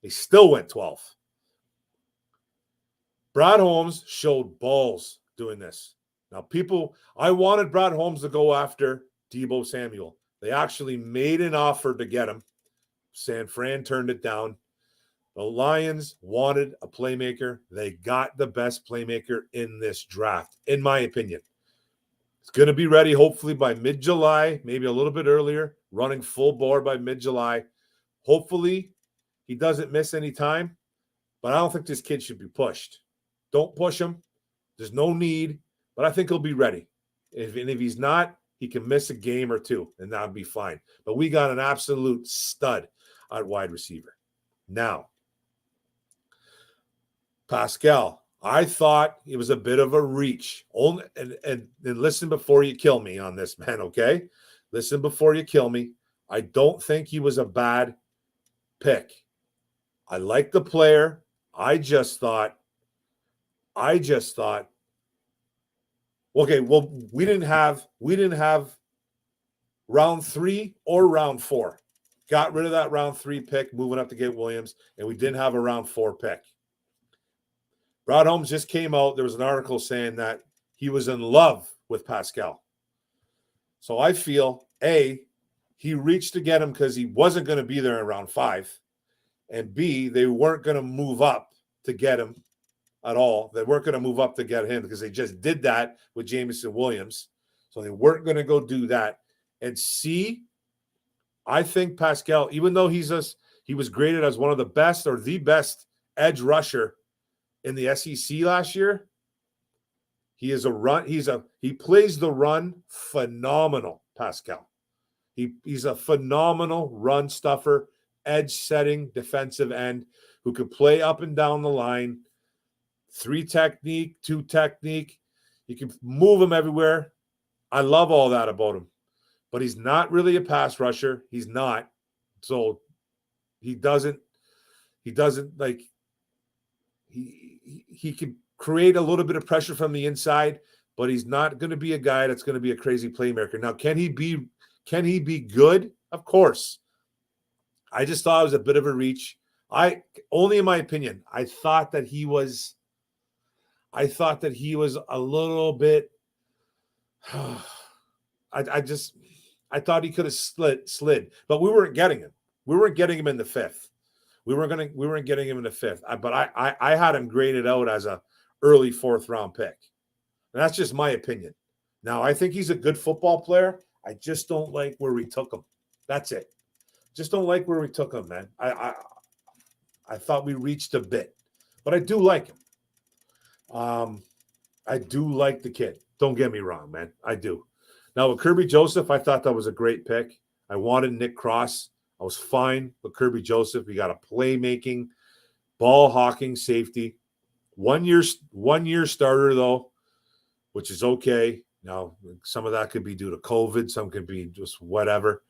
They still went 12th. Brad Holmes showed balls doing this. Now, I wanted Brad Holmes to go after Deebo Samuel. They actually made an offer to get him. San Fran turned it down. The Lions wanted a playmaker. They got the best playmaker in this draft, in my opinion. It's going to be ready hopefully by mid-July, maybe a little bit earlier, running full bore by mid-July. Hopefully he doesn't miss any time, but I don't think this kid should be pushed. Don't push him. There's no need, but I think he'll be ready. If he's not, he can miss a game or two, and that would be fine. But we got an absolute stud at wide receiver. Now, Pascal, I thought it was a bit of a reach. And listen before you kill me on this, man, okay? Listen before you kill me. I don't think he was a bad pick. I like the player. I just thought, okay, well, we didn't have round 3 or round 4. Got rid of that round 3 pick, moving up to get Williams, and we didn't have a round 4 pick. Brad Holmes just came out. There was an article saying that he was in love with Pascal. So I feel, A, he reached to get him because he wasn't going to be there in round 5. And B, they weren't going to move up to get him at all. They weren't going to move up to get him because they just did that with Jameson Williams. So they weren't going to go do that. And C, I think Pascal, even though he was graded as one of the best or the best edge rusher in the SEC last year, he plays the run phenomenal, Pascal. He's a phenomenal run stuffer, edge setting defensive end who can play up and down the line, 3 technique, 2 technique. You can move him everywhere. I love all that about him. But he's not really a pass rusher. He's not. So he doesn't like he can create a little bit of pressure from the inside, but he's not going to be a guy that's going to be a crazy playmaker. Now, can he be good? Of course. I just thought it was a bit of a reach. Only in my opinion, I thought that he was a little bit I thought he could have slid, but we weren't getting him. We weren't getting him in the 5th. We weren't getting him in the 5th. But I had him graded out as a early 4th round pick. And that's just my opinion. Now, I think he's a good football player. I just don't like where we took him. That's it. Just don't like where we took him, man. I thought we reached a bit, but I do like him. I do like the kid. Don't get me wrong, man. I do. Now, with Kirby Joseph, I thought that was a great pick. I wanted Nick Cross. I was fine with Kirby Joseph. We got a playmaking, ball hawking safety. 1 year starter, though, which is okay. Now, some of that could be due to COVID. Some could be just whatever.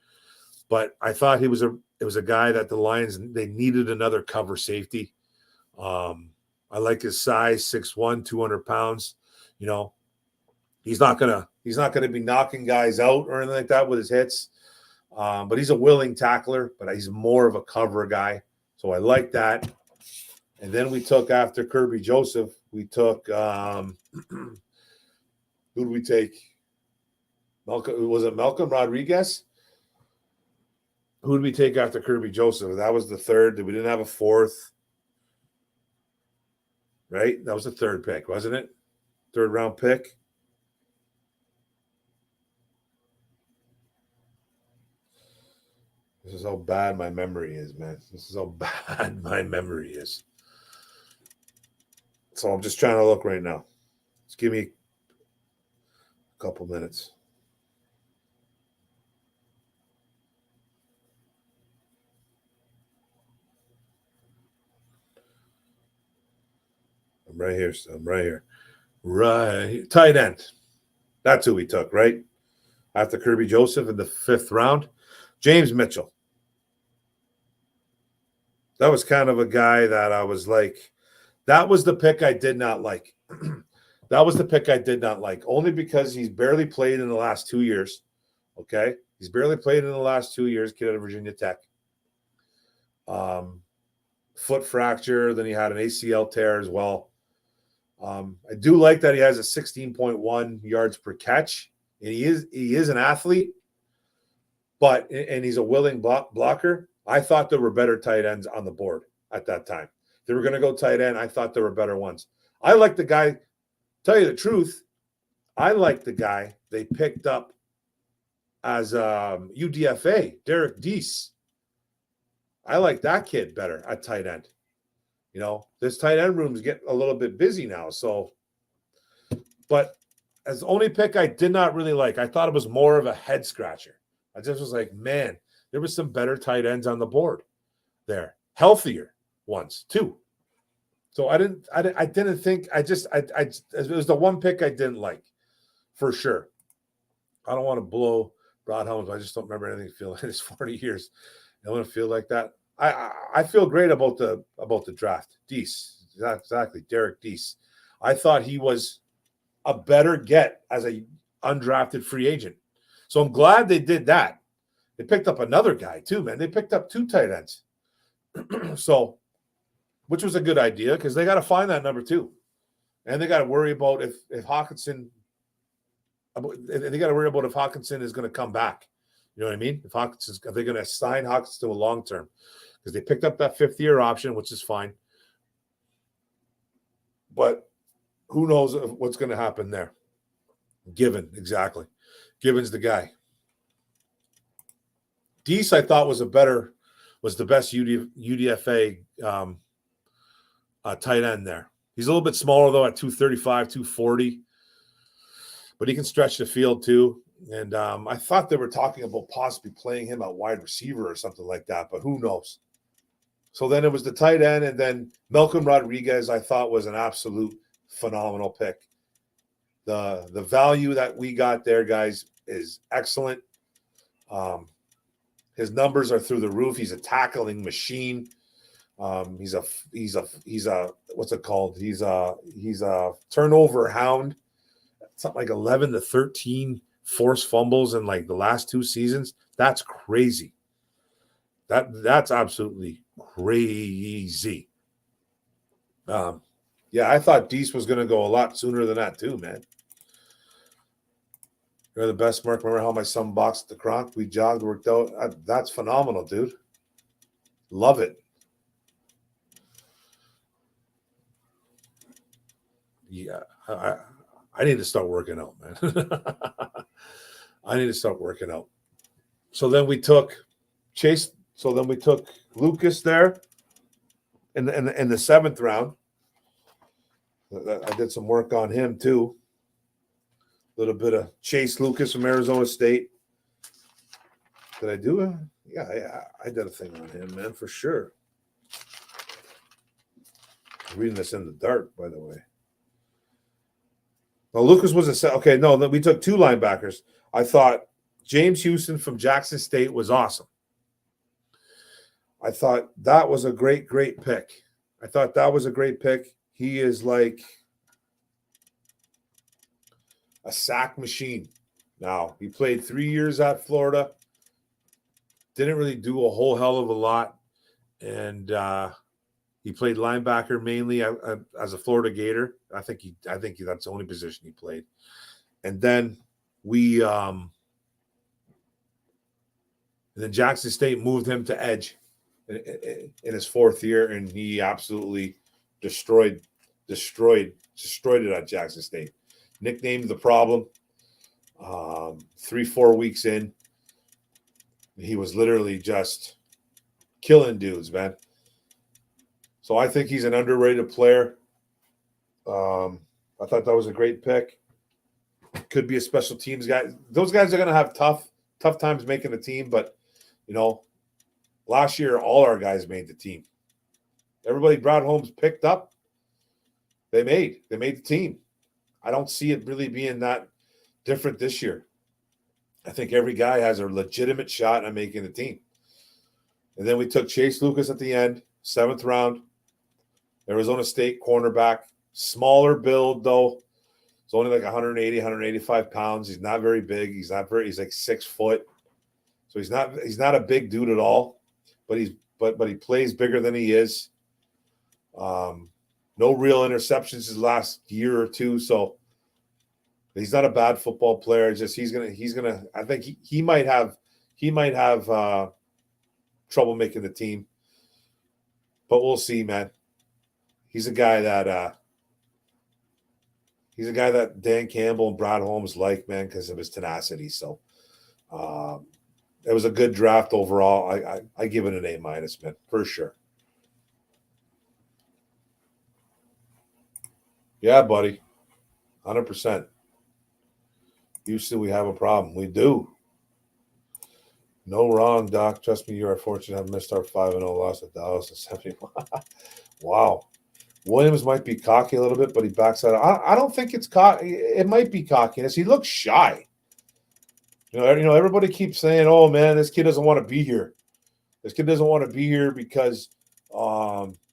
But I thought it was a guy that the Lions, they needed another cover safety. I like his size, 6'1", 200 pounds. You know, he's not gonna be knocking guys out or anything like that with his hits. But he's a willing tackler, but he's more of a cover guy. So I like that. And then we took, after Kirby Joseph, we took who did we take? Was it Malcolm Rodriguez? Who did we take after Kirby Joseph? That was the 3rd. We didn't have a 4th. Right? That was the 3rd pick, wasn't it? 3rd round pick. This is how bad my memory is, man. This is how bad my memory is. So I'm just trying to look right now. Just give me a couple minutes. I'm right here. Right. Tight end. That's who we took, right? After Kirby Joseph in the 5th round. James Mitchell. That was kind of a guy that I was like, that was the pick I did not like. That was the pick I did not like, only because he's barely played in the last 2 years. Okay? He's barely played in the last 2 years, kid out of Virginia Tech. Foot fracture, then he had an ACL tear as well. I do like that he has a 16.1 yards per catch. And he is an athlete, and he's a willing blocker. I thought there were better tight ends on the board at that time. If they were going to go tight end, I thought there were better ones. I like the guy, tell you the truth, I like the guy they picked up as UDFA, Derek Deese. I like that kid better at tight end. You know, this tight end room's getting a little bit busy now. So, but as the only pick I did not really like, I thought it was more of a head scratcher. I just was like, man, there was some better tight ends on the board there, healthier ones too. So it was the one pick I didn't like for sure. I don't want to blow Rod Helms. I just don't remember anything feeling in his 40 years. I want to feel like that. I feel great about the draft. Deese, exactly, Derek Deese. I thought he was a better get as a undrafted free agent. So I'm glad they did that. They picked up another guy too, man. They picked up 2 tight ends. So, which was a good idea because they got to find that number 2. And they got to worry about if Hutchinson is going to come back. You know what I mean? If they're going to sign Hutchinson to a long term, because they picked up that 5th-year option, which is fine. But who knows what's going to happen there? Given, exactly. Given's the guy. Deese, I thought was the best UDFA tight end there. He's a little bit smaller, though, at 235, 240. But he can stretch the field, too. And I thought they were talking about possibly playing him at wide receiver or something like that, but who knows? So then it was the tight end, and then Malcolm Rodriguez I thought was an absolute phenomenal pick. The value that we got there, guys, is excellent. His numbers are through the roof. He's a tackling machine. He's a what's it called? He's a turnover hound. Something like 11 to 13 forced fumbles in like the last 2 seasons. That's crazy. That's absolutely crazy. Yeah, I thought Deese was going to go a lot sooner than that too, man. You're the best, Mark. Remember how my son boxed the Kronk? We jogged, worked out. That's phenomenal, dude. Love it. Yeah, I need to start working out, man. I need to start working out. So then we took Chase. So then we took Lucas there in the 7th round. I did some work on him too. A little bit of Chase Lucas from Arizona State. Did I do it? Yeah, I did a thing on him, man, for sure. I'm reading this in the dark, by the way. Well, Lucas was okay. No, we took 2 linebackers. I thought James Houston from Jackson State was awesome. I thought that was a great pick. He is like a sack machine. Now, he played 3 years at Florida. Didn't really do a whole hell of a lot. And he played linebacker mainly as a Florida Gator. I think that's the only position he played. And then and then Jackson State moved him to edge in his 4th year, and he absolutely destroyed it at Jackson State. Nicknamed the problem. 3-4 weeks in, he was literally just killing dudes, man. So I think he's an underrated player. I thought that was a great pick. Could be a special teams guy. Those guys are going to have tough times making the team, but last year all our guys made the team. Everybody Brad Holmes picked up, they made the team. I don't see it really being that different this year. I think every guy has a legitimate shot at making the team. And then we took Chase Lucas at the end, 7th round. Arizona State cornerback, smaller build though. He's only like 180, 185 pounds. He's not very big. He's like 6 foot. So he's not a big dude at all, but he plays bigger than he is. No real interceptions his last year or two, so he's not a bad football player. It's just he's gonna. I think he might have trouble making the team, but we'll see, man. He's a guy that Dan Campbell and Brad Holmes like, man, because of his tenacity. So it was a good draft overall. I give it an A-, man, for sure. Yeah, buddy. 100%. Houston, we have a problem. We do. No wrong, Doc. Trust me, you are fortunate to have missed our 5-0 loss at Dallas and 71. Wow. Williams might be cocky a little bit, but he backs out. I don't think it's cocky. It might be cockiness. He looks shy. Everybody keeps saying, "Oh man, this kid doesn't want to be here. This kid doesn't want to be here because,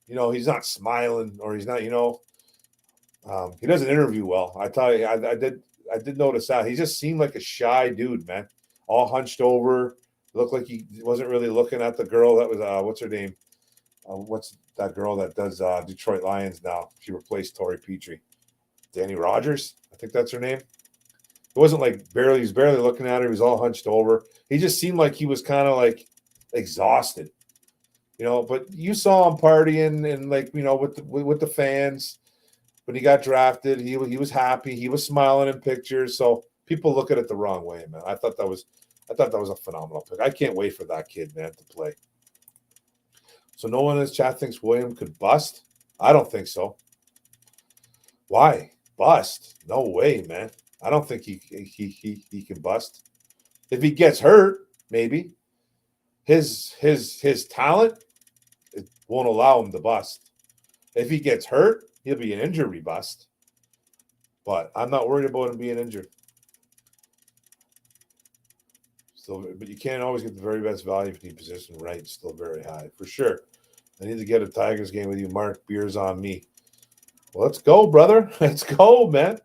he's not smiling or he's not, he doesn't interview well." I tell you, I did notice that. He just seemed like a shy dude, man. All hunched over. Looked like he wasn't really looking at the girl that was what's her name? What's that girl that does Detroit Lions now? She replaced Tori Petrie. Danny Rogers, I think that's her name. It wasn't like he was barely looking at her. He was all hunched over. He just seemed like he was kind of like exhausted, but you saw him partying and like, with the fans. When he got drafted, he was happy. He was smiling in pictures. So people look at it the wrong way, man. I thought that was a phenomenal pick. I can't wait for that kid, man, to play. So no one in this chat thinks William could bust? I don't think so. Why? Bust? No way, man. I don't think he can bust. If he gets hurt, maybe. His talent, it won't allow him to bust. If he gets hurt, he'll be an injury bust. But I'm not worried about him being injured. Still, but you can't always get the very best value if you need position right. Still very high, for sure. I need to get a Tigers game with you, Mark. Beers on me. Well, let's go, brother. Let's go, man.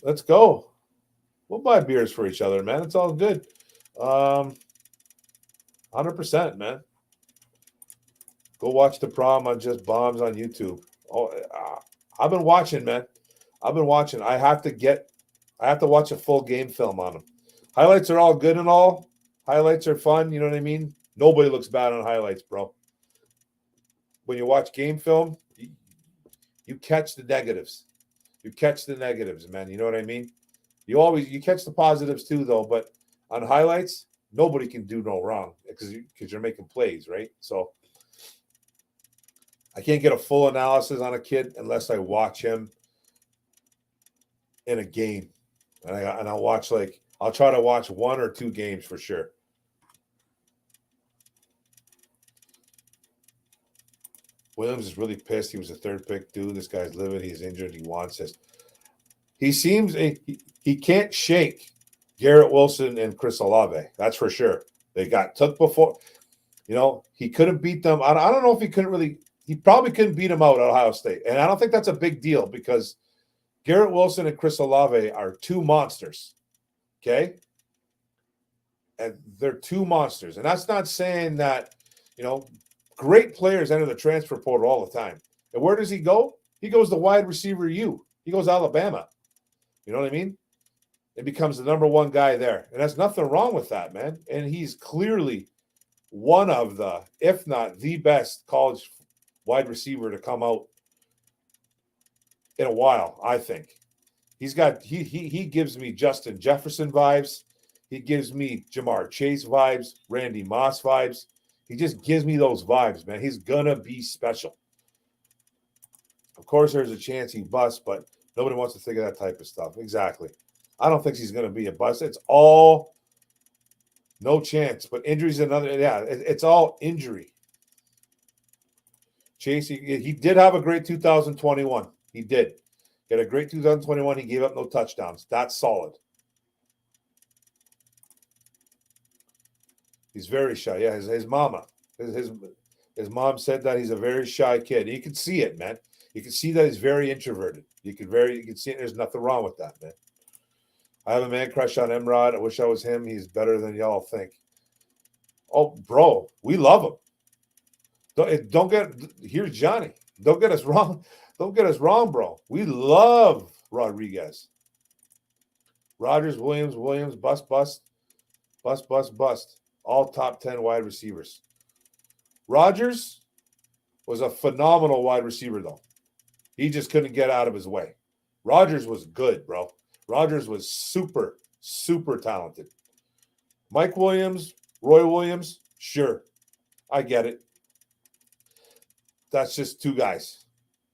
Let's go. We'll buy beers for each other, man. It's all good. 100%, man. Go watch the prom on Just Bombs on YouTube. Oh, I've been watching, man. I've been watching. I have to watch a full game film on them. Highlights are all good and all. Highlights are fun. You know what I mean? Nobody looks bad on highlights, bro. When you watch game film, you catch the negatives. You catch the negatives, man. You know what I mean? You catch the positives too, though. But on highlights, nobody can do no wrong because you're making plays, right? So I can't get a full analysis on a kid unless I watch him in a game, and I'll try to watch 1 or 2 games for sure. Williams is really pissed. He was a third pick, dude. This guy's livid. He's injured. He wants this. He seems he can't shake Garrett Wilson and Chris Olave. That's for sure. They got took before. He couldn't beat them. I don't know if he couldn't really. He probably couldn't beat them out at Ohio State, and I don't think that's a big deal because Garrett Wilson and Chris Olave are 2 monsters. Okay, and they're 2 monsters, and that's not saying that great players enter the transfer portal all the time. And where does he go? He goes to wide receiver U. He goes to Alabama. You know what I mean? It becomes the number 1 guy there. And there's nothing wrong with that, man. And he's clearly one of the, if not the best college wide receiver to come out in a while, I think. He gives me Justin Jefferson vibes. He gives me Jamar Chase vibes, Randy Moss vibes. He just gives me those vibes, man. He's going to be special. Of course, there's a chance he busts, but nobody wants to think of that type of stuff. Exactly. I don't think he's going to be a bust. It's all no chance. But injury's another. Yeah, it's all injury. Chase, he did have a great 2021. He did. He had a great 2021. He gave up no touchdowns. That's solid. He's very shy. Yeah, his mama. His mom said that he's a very shy kid. You can see it, man. You can see that he's very introverted. You can see it. There's nothing wrong with that, man. I have a man crush on Emrod. I wish I was him. He's better than y'all think. Oh, bro, we love him. Here's Johnny. Don't get us wrong. Don't get us wrong, bro. We love Rodriguez. Rodgers, Williams, bust. All top 10 wide receivers. Rodgers was a phenomenal wide receiver, though. He just couldn't get out of his way. Rodgers was good, bro. Rodgers was super, super talented. Mike Williams, Roy Williams, sure. I get it. That's just 2 guys.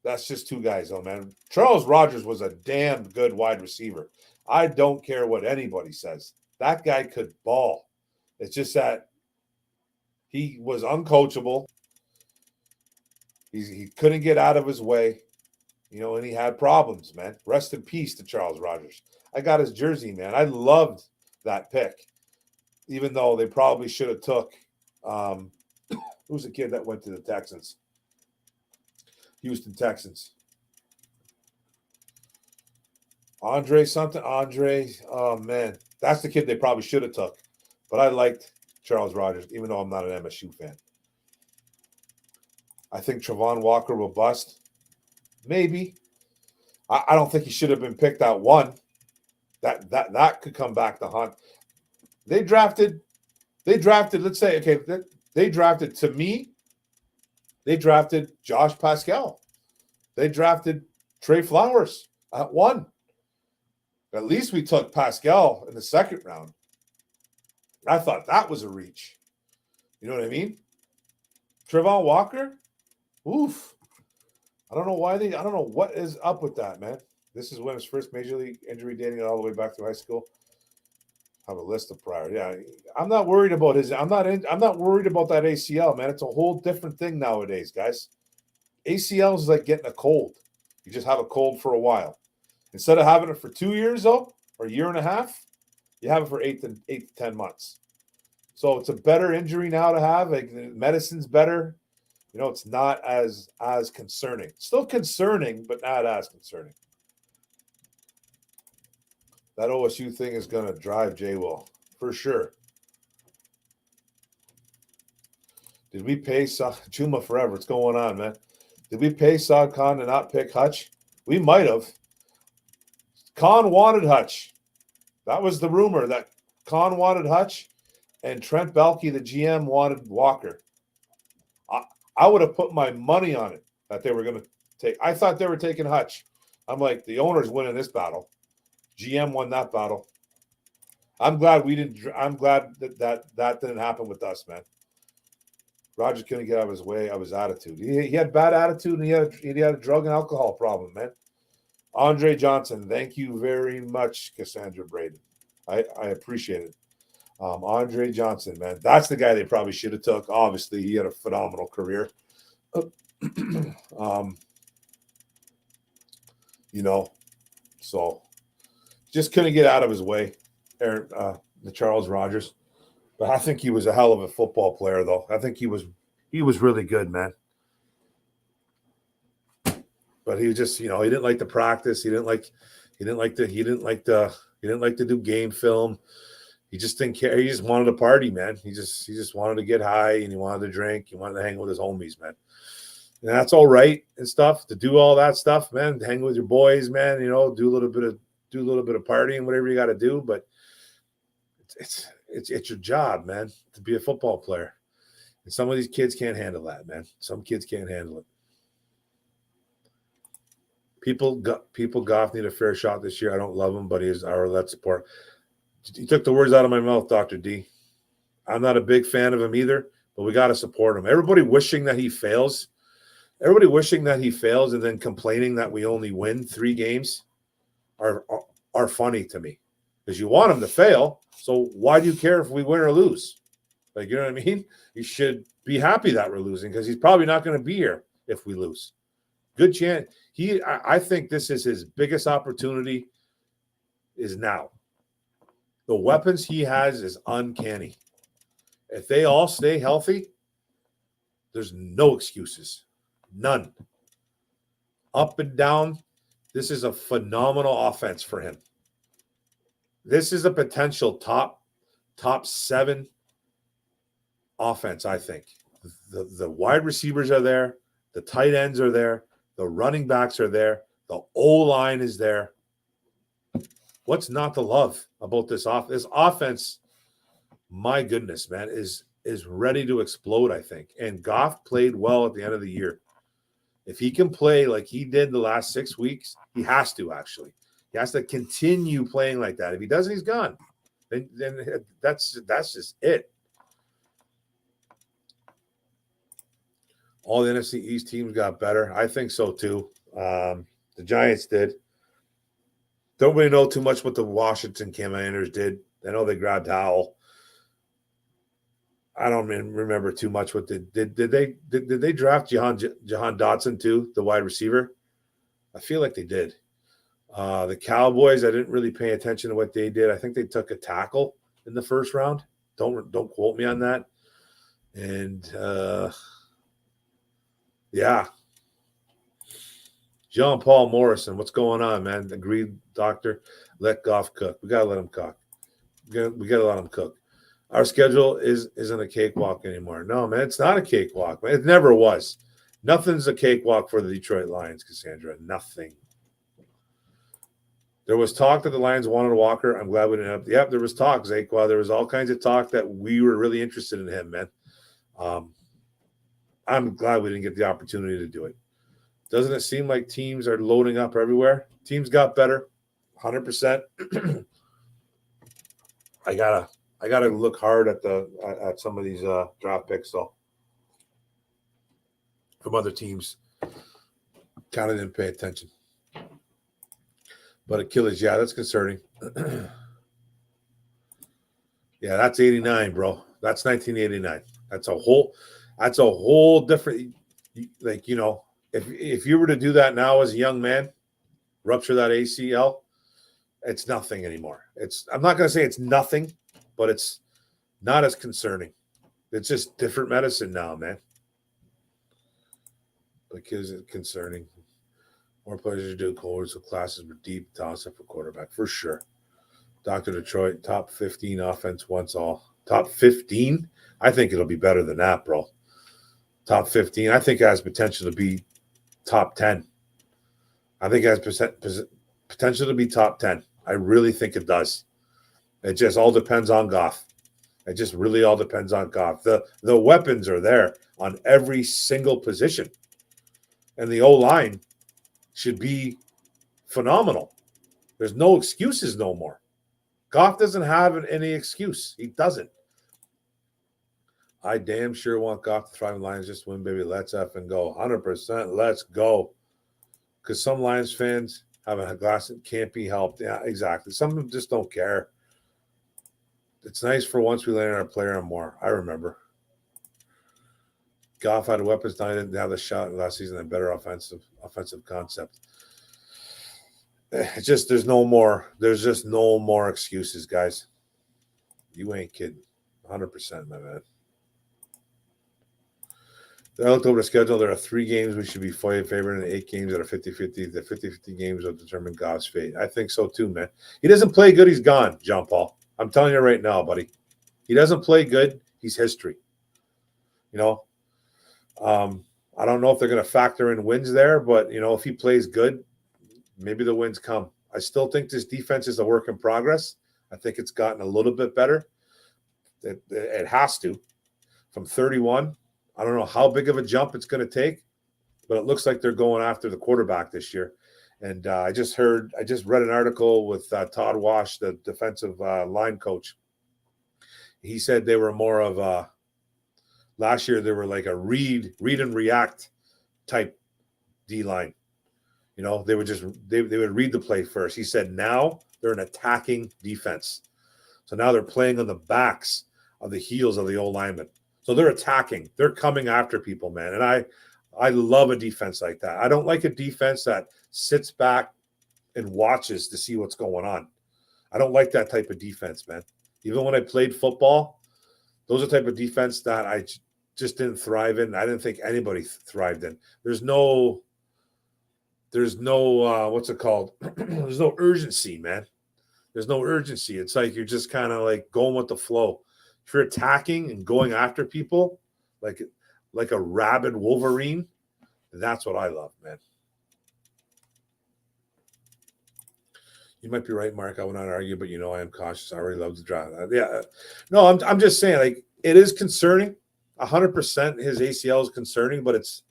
Though, man. Charles Rodgers was a damn good wide receiver. I don't care what anybody says. That guy could ball. It's just that he was uncoachable. He couldn't get out of his way, and he had problems, man. Rest in peace to Charles Rodgers. I got his jersey, man. I loved that pick, even though they probably should have took who's the kid that went to the Texans? Houston Texans. Andre, oh, man. That's the kid they probably should have took. But I liked Charles Rodgers, even though I'm not an MSU fan. I think Travon Walker will bust. Maybe. I don't think he should have been picked at 1. That could come back to hunt. They drafted, let's say, okay, they drafted, to me, they drafted Josh Pascal. They drafted Trey Flowers at 1. At least we took Pascal in the second round. I thought that was a reach. You know what I mean? Trevon Walker? Oof. I don't know what is up with that, man. This is when his first major league injury, dating it all the way back to high school. I have a list of prior. Yeah, I'm not worried about I'm not worried about that ACL, man. It's a whole different thing nowadays, guys. ACL is like getting a cold. You just have a cold for a while. Instead of having it for 2 years, though, or a year and a half, you have it for 8 to 10 months. So it's a better injury now to have. Like, medicine's better. You know, it's not as concerning. Still concerning, but not as concerning. That OSU thing is going to drive J-Will, for sure. Did we pay Chuma forever? What's going on, man? Did we pay Saad Khan to not pick Hutch? We might have. Khan wanted Hutch. That was the rumor, that Khan wanted Hutch and Trent Baalke, the GM, wanted Walker. I would have put my money on it that they were going to take. I thought they were taking Hutch. I'm like, the owner's winning this battle. GM won that battle. I'm glad we didn't. I'm glad that didn't happen with us, man. Roger couldn't get out of his way of his attitude. He had bad attitude, and he had a drug and alcohol problem, man. Andre Johnson, thank you very much, Cassandra Braden. I appreciate it. Andre Johnson, man, that's the guy they probably should have took. Obviously, he had a phenomenal career. You know, so just couldn't get out of his way. The Charles Rogers, but I think he was a hell of a football player, though. I think he was really good, man. But he was just, you know, he didn't like to practice. He didn't like to do game film. He just didn't care. He just wanted to party, man. He just wanted to get high, and he wanted to drink. He wanted to hang with his homies, man. And that's all right and stuff, to do all that stuff, man. To hang with your boys, man. You know, do a little bit of partying, whatever you got to do. But it's your job, man, to be a football player. And some of these kids can't handle that, man. Some kids can't handle it. People Goff need a fair shot this year. I don't love him, but he's our let's support. He took the words out of my mouth, Dr. D. I'm not a big fan of him either, but we got to support him. Everybody wishing that he fails. Everybody wishing that he fails and then complaining that we only win 3 games are funny to me, because you want him to fail. So why do you care if we win or lose? Like, you know what I mean? You should be happy that we're losing, because he's probably not going to be here if we lose. Good chance. I think this is his biggest opportunity is now. The weapons he has is uncanny. If they all stay healthy, there's no excuses. None. Up and down, this is a phenomenal offense for him. This is a potential top 7 offense, I think. The wide receivers are there. The tight ends are there. The running backs are there. The O-line is there. What's not to love about this offense? This offense, my goodness, man, is ready to explode, I think. And Goff played well at the end of the year. If he can play like he did the last 6 weeks, he has to, actually. He has to continue playing like that. If he doesn't, he's gone. Then that's just it. All the NFC East teams got better. I think so, too. The Giants did. Don't really know too much what the Washington Commanders did. I know they grabbed Howell. I don't remember too much what they did. Did they draft Jahan Dotson too, the wide receiver? I feel like they did. The Cowboys, I didn't really pay attention to what they did. I think they took a tackle in the first round. Don't quote me on that. And yeah. John Paul Morrison, what's going on, man? Agreed, doctor. Let Goff cook. We gotta let him cook. We gotta let him cook. Our schedule isn't a cakewalk anymore. No, man, it's not a cakewalk, man. It never was. Nothing's a cakewalk for the Detroit Lions, Cassandra. Nothing. There was talk that the Lions wanted Walker. I'm glad we didn't have. Yep, there was talk, Zake. Well, there was all kinds of talk that we were really interested in him, man. I'm glad we didn't get the opportunity to do it. Doesn't it seem like teams are loading up everywhere? Teams got better, 100%. I gotta look hard at some of these draft picks though from other teams. Kind of didn't pay attention. But Achilles, yeah, that's concerning. Yeah, that's 89, bro. That's 1989. That's a whole different, like, you know, if you were to do that now as a young man, rupture that ACL, it's nothing anymore. I'm not going to say it's nothing, but it's not as concerning. It's just different medicine now, man. Because it's concerning. More players to do cohorts of classes with deep toss-up for quarterback, for sure. Dr. Detroit, top 15 offense once all. Top 15? I think it'll be better than that, bro. Top 15. I think it has potential to be top 10. I think it has potential to be top 10. I really think it does. It just all depends on Goff. It just really all depends on Goff. The weapons are there on every single position. And the O-line should be phenomenal. There's no excuses no more. Goff doesn't have any excuse. He doesn't. I damn sure want Goff to thrive in Lions. Just win, baby. Let's effing go. 100%. Let's go. Because some Lions fans have a glass that can't be helped. Yeah, exactly. Some of them just don't care. It's nice for once we landed our player on more. I remember. Goff had weapons. Now he didn't have the shot last season. A better offensive concept. It's just there's just no more excuses, guys. You ain't kidding. 100%, my man. I looked over the schedule. There are 3 games we should be favored and 8 games that are 50-50. The 50-50 games will determine Goff's fate. I think so too, man. He doesn't play good, he's gone, John Paul. I'm telling you right now, buddy. He doesn't play good, he's history. You know, I don't know if they're going to factor in wins there, but, you know, if he plays good, maybe the wins come. I still think this defense is a work in progress. I think it's gotten a little bit better. It has to. From 31, I don't know how big of a jump it's going to take, but it looks like they're going after the quarterback this year. And I just read an article with Todd Wash, the defensive line coach. He said they were more of last year they were like a read and react type D-line. You know, they would read the play first. He said now they're an attacking defense. So now they're playing on the backs of the heels of the old linemen. So they're attacking. They're coming after people, man. And I love a defense like that. I don't like a defense that sits back and watches to see what's going on. I don't like that type of defense, man. Even when I played football, those are the type of defense that I just didn't thrive in. I didn't think anybody thrived in. There's no what's it called? There's no urgency, man. There's no urgency. It's like you're just kind of like going with the flow. If you're attacking and going after people like a rabid Wolverine, that's what I love, man. You might be right, Mark. I will not argue, but you know I am cautious. I already love the draft. Yeah, no, I'm just saying, like, it is concerning. 100% his ACL is concerning, but it's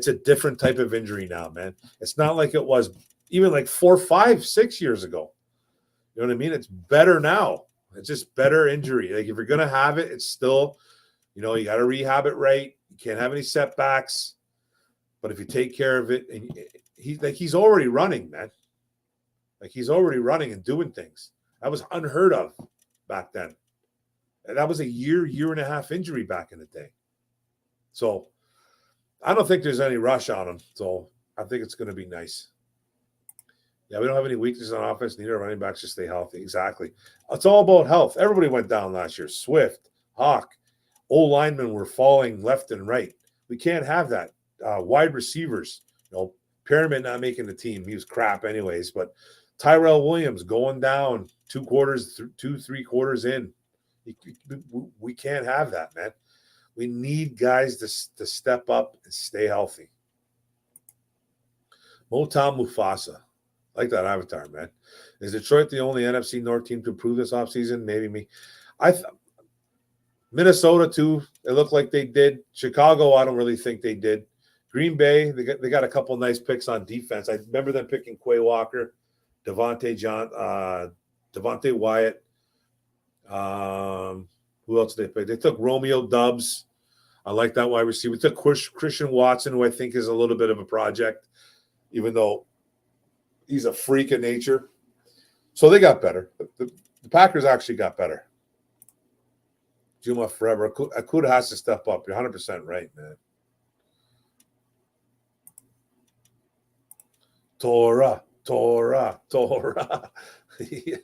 a different type of injury now, man. It's not like it was even like 4, 5, 6 years ago. You know what I mean? It's better now. It's just better injury. Like, if you're gonna have it, it's still, you know, you got to rehab it right. You can't have any setbacks. But if you take care of it, and he's already running, man. Like, he's already running and doing things. That was unheard of back then. And that was a year and a half injury back in the day. So I don't think there's any rush on him. So I think it's going to be nice. Yeah, we don't have any weaknesses on offense. Neither running backs to stay healthy. Exactly. It's all about health. Everybody went down last year. Swift, Hawk, old linemen were falling left and right. We can't have that. Wide receivers, you know, Pyramid not making the team. He was crap anyways. But Tyrell Williams going down 3 quarters in. We can't have that, man. We need guys to step up and stay healthy. Motown Mufasa. I like that avatar, man. Is Detroit the only NFC North team to improve this offseason? Maybe me. Minnesota, too. It looked like they did. Chicago, I don't really think they did. Green Bay, they got a couple nice picks on defense. I remember them picking Quay Walker, Devontae Wyatt. Who else did they pick? They took Romeo Doubs. I like that wide receiver. We took Christian Watson, who I think is a little bit of a project, even though he's a freak of nature. So they got better. The Packers actually got better. Juma forever. Akuda has to step up. You're 100% right, man. Torah. Yeah.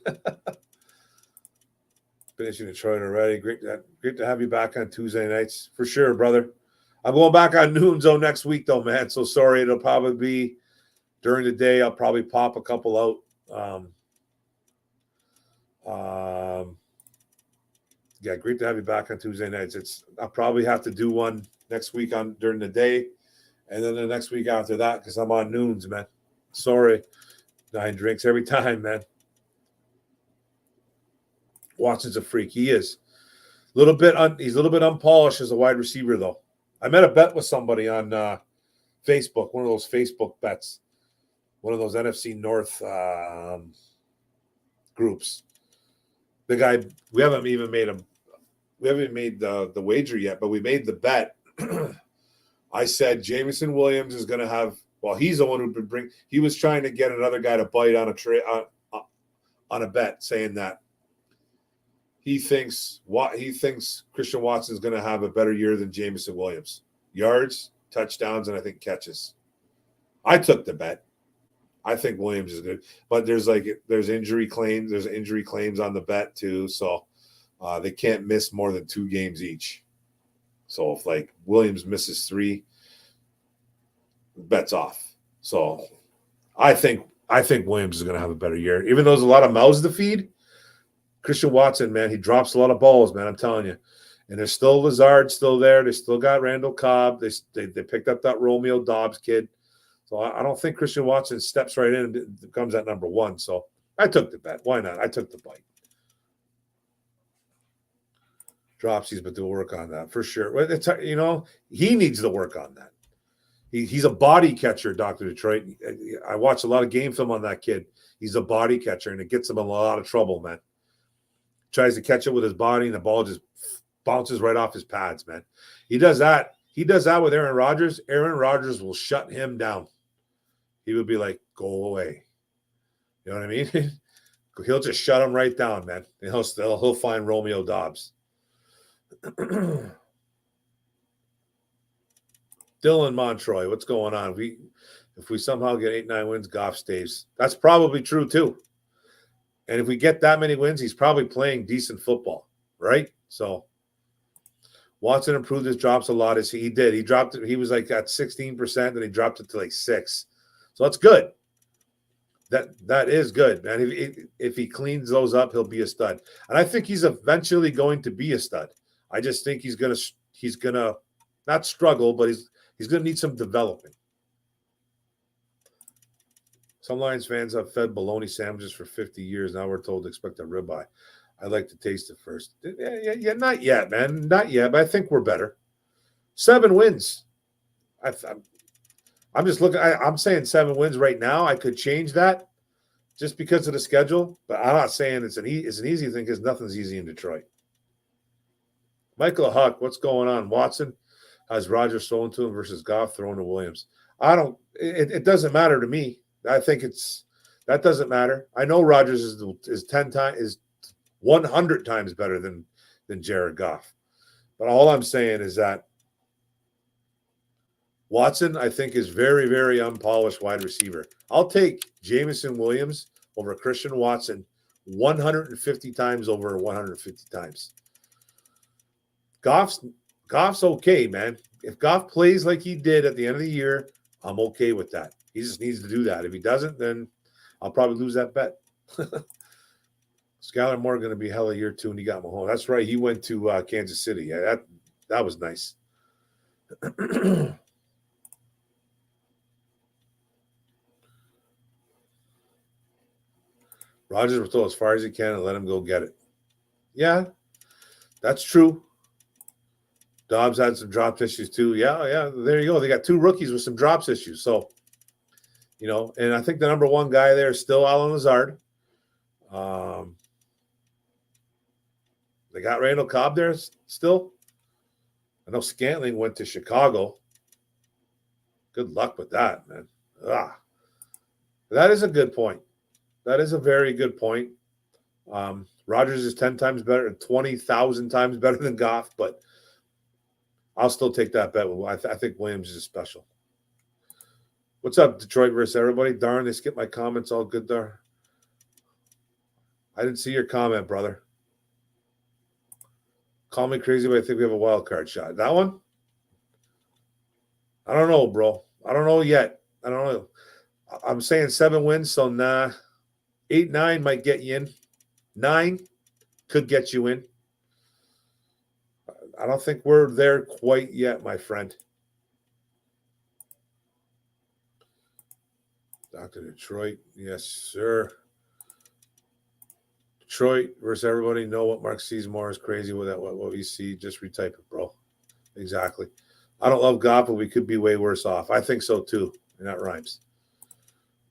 Finishing Detroit already. Great to have you back on Tuesday nights. For sure, brother. I'm going back on noon zone next week, though, man. So sorry. It'll probably be during the day. I'll probably pop a couple out. Yeah, great to have you back on Tuesday nights. I'll probably have to do one next week during the day, and then the next week after that because I'm on noons, man. Sorry, 9 drinks every time, man. Watson's a freak. He is he's a little bit unpolished as a wide receiver, though. I met a bet with somebody on Facebook, one of those Facebook bets, one of those NFC North groups. The guy, we haven't made the wager yet, but we made the bet. I said Jameson Williams is going to have. Well, he's the one who would he was trying to get another guy to bite on a bet, saying that he thinks Christian Watson is going to have a better year than Jameson Williams. Yards, touchdowns, and I think catches. I took the bet. I think Williams is good, but there's injury claims. There's injury claims on the bet too, so they can't miss more than 2 games each. So if Williams misses 3, bet's off. So I think Williams is going to have a better year, even though there's a lot of mouths to feed. Christian Watson, man, he drops a lot of balls, man. I'm telling you. And there's still Lazard still there. They still got Randall Cobb. They picked up that Romeo Doubs kid. So I don't think Christian Watson steps right in and becomes that number 1. So I took the bet. Why not? I took the bite. Dropsies, but they'll work on that for sure. He needs to work on that. He's a body catcher, Dr. Detroit. I watched a lot of game film on that kid. He's a body catcher, and it gets him in a lot of trouble, man. Tries to catch it with his body, and the ball just bounces right off his pads, man. He does that. He does that with Aaron Rodgers. Aaron Rodgers will shut him down. He would be like, go away. You know what I mean? He'll just shut him right down, man. And he'll find Romeo Doubs. Dylan Montroy, what's going on? If we somehow get 8-9 wins, Goff stays. That's probably true too. And if we get that many wins, he's probably playing decent football, right? So Watson improved his drops a lot as he did. He dropped it. He was at 16%, and he dropped it to 6. So that's good. That is good, man. If he cleans those up, he'll be a stud. And I think he's eventually going to be a stud. I just think he's gonna not struggle, but he's gonna need some developing. Some Lions fans have fed bologna sandwiches for 50 years. Now we're told to expect a ribeye. I'd like to taste it first. Yeah, not yet, man. Not yet, but I think we're better. 7 wins. I'm just looking. I'm saying 7 wins right now. I could change that just because of the schedule, but I'm not saying it's an easy thing because nothing's easy in Detroit. Michael Huck, what's going on? Watson has Rodgers thrown to him versus Goff throwing to Williams. It doesn't matter to me. I think that doesn't matter. I know Rodgers is 100 times better than Jared Goff. But all I'm saying is that Watson, I think, is very, very unpolished wide receiver. I'll take Jameson Williams over Christian Watson 150 times over 150 times. Goff's okay, man. If Goff plays like he did at the end of the year, I'm okay with that. He just needs to do that. If he doesn't, then I'll probably lose that bet. Skylar Moore going to be hell of a year 2, and he got Mahomes. That's right. He went to Kansas City. Yeah, that was nice. Rodgers will throw as far as he can and let him go get it. Yeah, that's true. Dobbs had some drops issues too. Yeah. There you go. They got 2 rookies with some drops issues. So, and I think the number 1 guy there is still Allen Lazard. They got Randall Cobb there still. I know Scantling went to Chicago. Good luck with that, man. That is a good point. That is a very good point. Rodgers is 10 times better, 20,000 times better than Goff, but I'll still take that bet. I think Williams is special. What's up, Detroit versus everybody? Darn, they skipped my comments. All good there. I didn't see your comment, brother. Call me crazy, but I think we have a wild card shot. That one? I don't know, bro. I don't know yet. I don't know. I'm saying 7 wins, so nah. 8-9 might get you in. 9 could get you in. I don't think we're there quite yet, my friend. Dr. Detroit, yes, sir. Detroit versus everybody. Know what Mark sees more is crazy with that. What we see, just retype it, bro. Exactly. I don't love Goff, but we could be way worse off. I think so too. And that rhymes.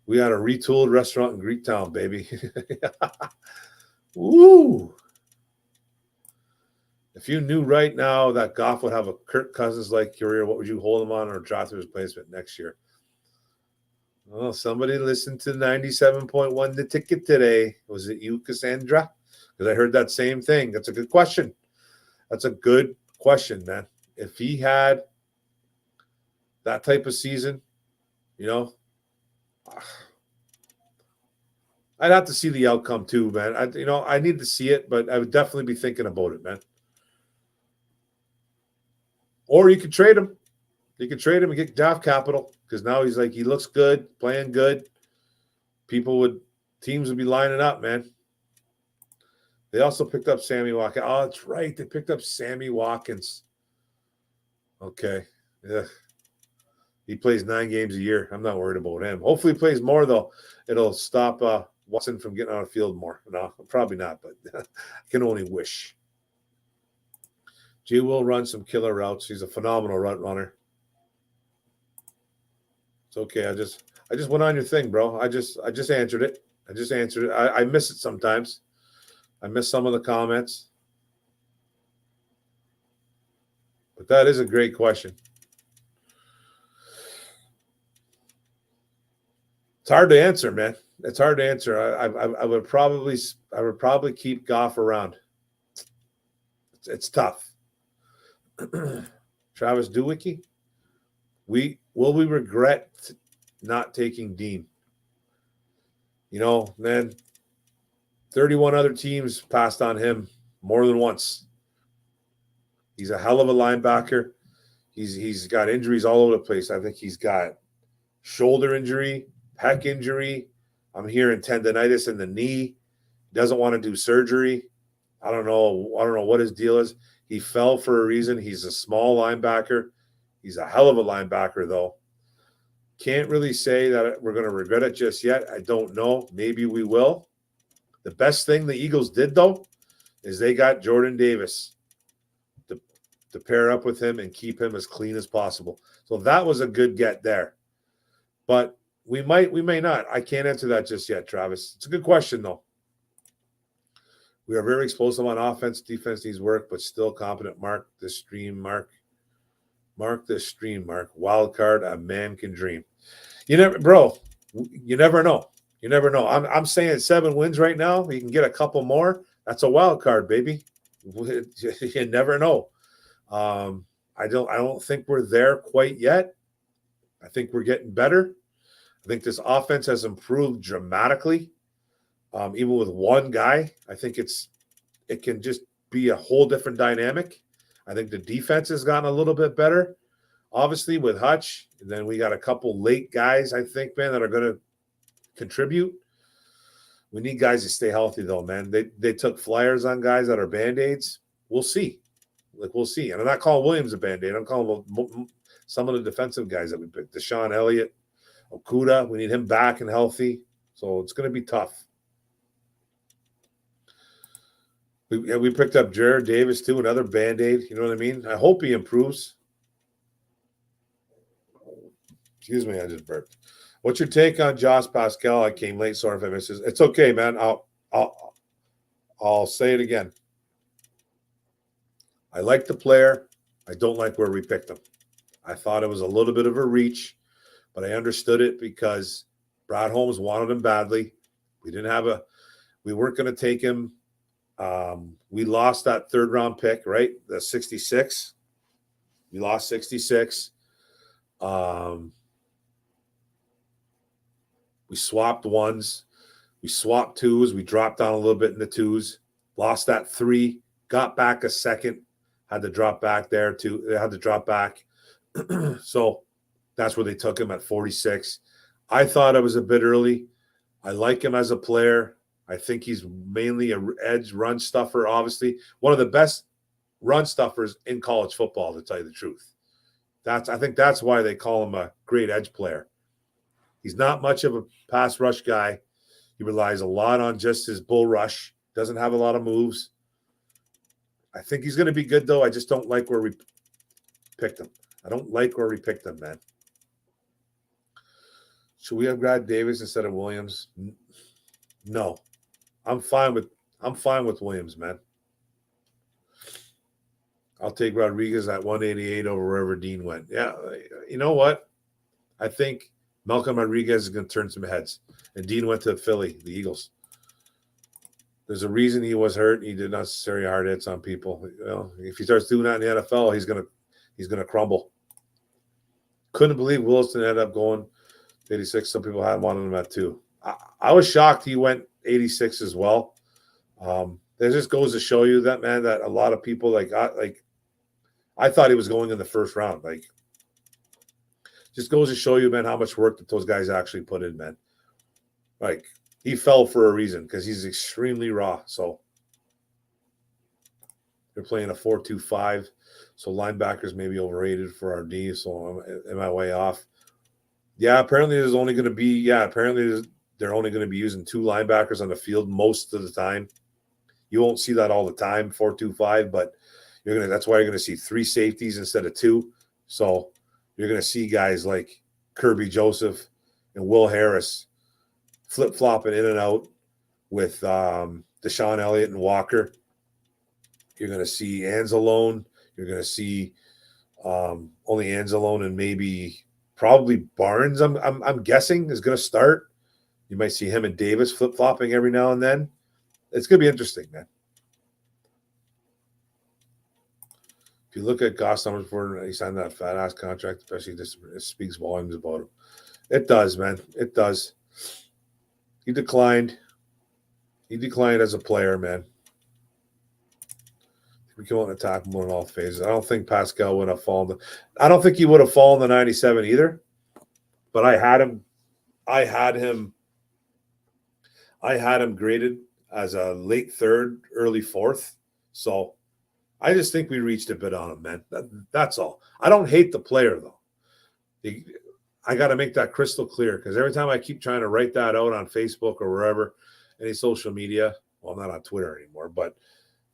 We had a retooled restaurant in Greektown, baby. Woo! If you knew right now that Goff would have a Kirk Cousins-like career, what would you hold him on or draft his replacement next year? Well, somebody listened to 97.1 The Ticket today. Was it you, Cassandra? Because I heard that same thing. That's a good question. That's a good question, man. If he had that type of season, I'd have to see the outcome too, man. I need to see it, but I would definitely be thinking about it, man. Or you could trade him. You could trade him and get draft capital because now he looks good, playing good. Teams would be lining up, man. They also picked up Sammy Watkins. Oh, that's right. They picked up Sammy Watkins. Okay. Yeah. He plays 9 games a year. I'm not worried about him. Hopefully he plays more, though. It'll stop Watson from getting on the field more. No, probably not, but I can only wish. G will run some killer routes. He's a phenomenal route runner. It's okay. I just went on your thing, bro. I just answered it. I miss it sometimes. I miss some of the comments. But that is a great question. It's hard to answer, man. It's hard to answer. I would probably keep Goff around. It's tough. Travis Dewicki, will we regret not taking Dean? Man, 31 other teams passed on him more than once. He's a hell of a linebacker. He's got injuries all over the place. I think he's got shoulder injury, pec injury. I'm hearing tendonitis in the knee. He doesn't want to do surgery. I don't know what his deal is. He fell for a reason. He's a small linebacker. He's a hell of a linebacker, though. Can't really say that we're going to regret it just yet. I don't know. Maybe we will. The best thing the Eagles did, though, is they got Jordan Davis to pair up with him and keep him as clean as possible. So that was a good get there. But we may not. I can't answer that just yet, Travis. It's a good question, though. We are very explosive on offense. Defense needs work, but still competent. Mark the stream, Mark. Mark the stream, Mark. Wild card, a man can dream. You never know. You never know. I'm saying 7 wins right now. You can get a couple more. That's a wild card, baby. You never know. I don't think we're there quite yet. I think we're getting better. I think this offense has improved dramatically. Even with one guy, I think it can just be a whole different dynamic. I think the defense has gotten a little bit better, obviously, with Hutch. And then we got a couple late guys, I think, man, that are going to contribute. We need guys to stay healthy, though, man. They took flyers on guys that are Band-Aids. We'll see. We'll see. And I'm not calling Williams a Band-Aid. I'm calling some of the defensive guys that we picked. Deshaun Elliott, Okuda. We need him back and healthy. So it's going to be tough. We picked up Jared Davis too, another Band-Aid. You know what I mean? I hope he improves. Excuse me, I just burped. What's your take on Josh Pascal? I came late. Sorry if I missed it. It's okay, man. I'll say it again. I like the player. I don't like where we picked him. I thought it was a little bit of a reach, but I understood it because Brad Holmes wanted him badly. We weren't going to take him. We lost that third round pick, right? The 66. We lost 66. We swapped ones. We swapped twos. We dropped down a little bit in the twos. Lost that 3. Got back a second. Had to drop back there too. They had to drop back. So that's where they took him at 46. I thought it was a bit early. I like him as a player. I think he's mainly an edge run stuffer, obviously. One of the best run stuffers in college football, to tell you the truth. I think that's why they call him a great edge player. He's not much of a pass rush guy. He relies a lot on just his bull rush. Doesn't have a lot of moves. I think he's going to be good, though. I just don't like where we picked him. I don't like where we picked him, man. Should we have grabbed Davis instead of Williams? No. I'm fine with Williams, man. I'll take Rodriguez at 188 over wherever Dean went. Yeah, you know what? I think Malcolm Rodriguez is going to turn some heads. And Dean went to Philly, the Eagles. There's a reason he was hurt. He did unnecessary hard hits on people. You know, if he starts doing that in the NFL, he's gonna crumble. Couldn't believe Wilson ended up going 86. Some people had wanted him at 2. I was shocked he went 86 as well. That just goes to show you that, man, that a lot of people I thought he was going in the first round. Just goes to show you, man, how much work that those guys actually put in, man. He fell for a reason because he's extremely raw. So they're playing a 4-2-5. So linebackers may be overrated for our D. So am I way off? Yeah, apparently there's only going to be they're only going to be using 2 linebackers on the field most of the time. You won't see that all the time, 4-2-5, but that's why you're going to see 3 safeties instead of 2. So you're going to see guys like Kirby Joseph and Will Harris flip-flopping in and out with Deshaun Elliott and Walker. You're going to see Anzalone. You're going to see only Anzalone and probably Barnes, I'm guessing, is going to start. You might see him and Davis flip-flopping every now and then. It's going to be interesting, man. If you look at Goss numbers before he signed that fat-ass contract, especially it speaks volumes about him. It does, man. It does. He declined. He declined as a player, man. We come out and attack him in all phases. I don't think Pascal would have fallen. I don't think he would have fallen to 97 either. But I had him graded as a late 3rd, early 4th. So I just think we reached a bit on him, man. That's all. I don't hate the player, though. I got to make that crystal clear because every time I keep trying to write that out on Facebook or wherever, any social media, well, I'm not on Twitter anymore, but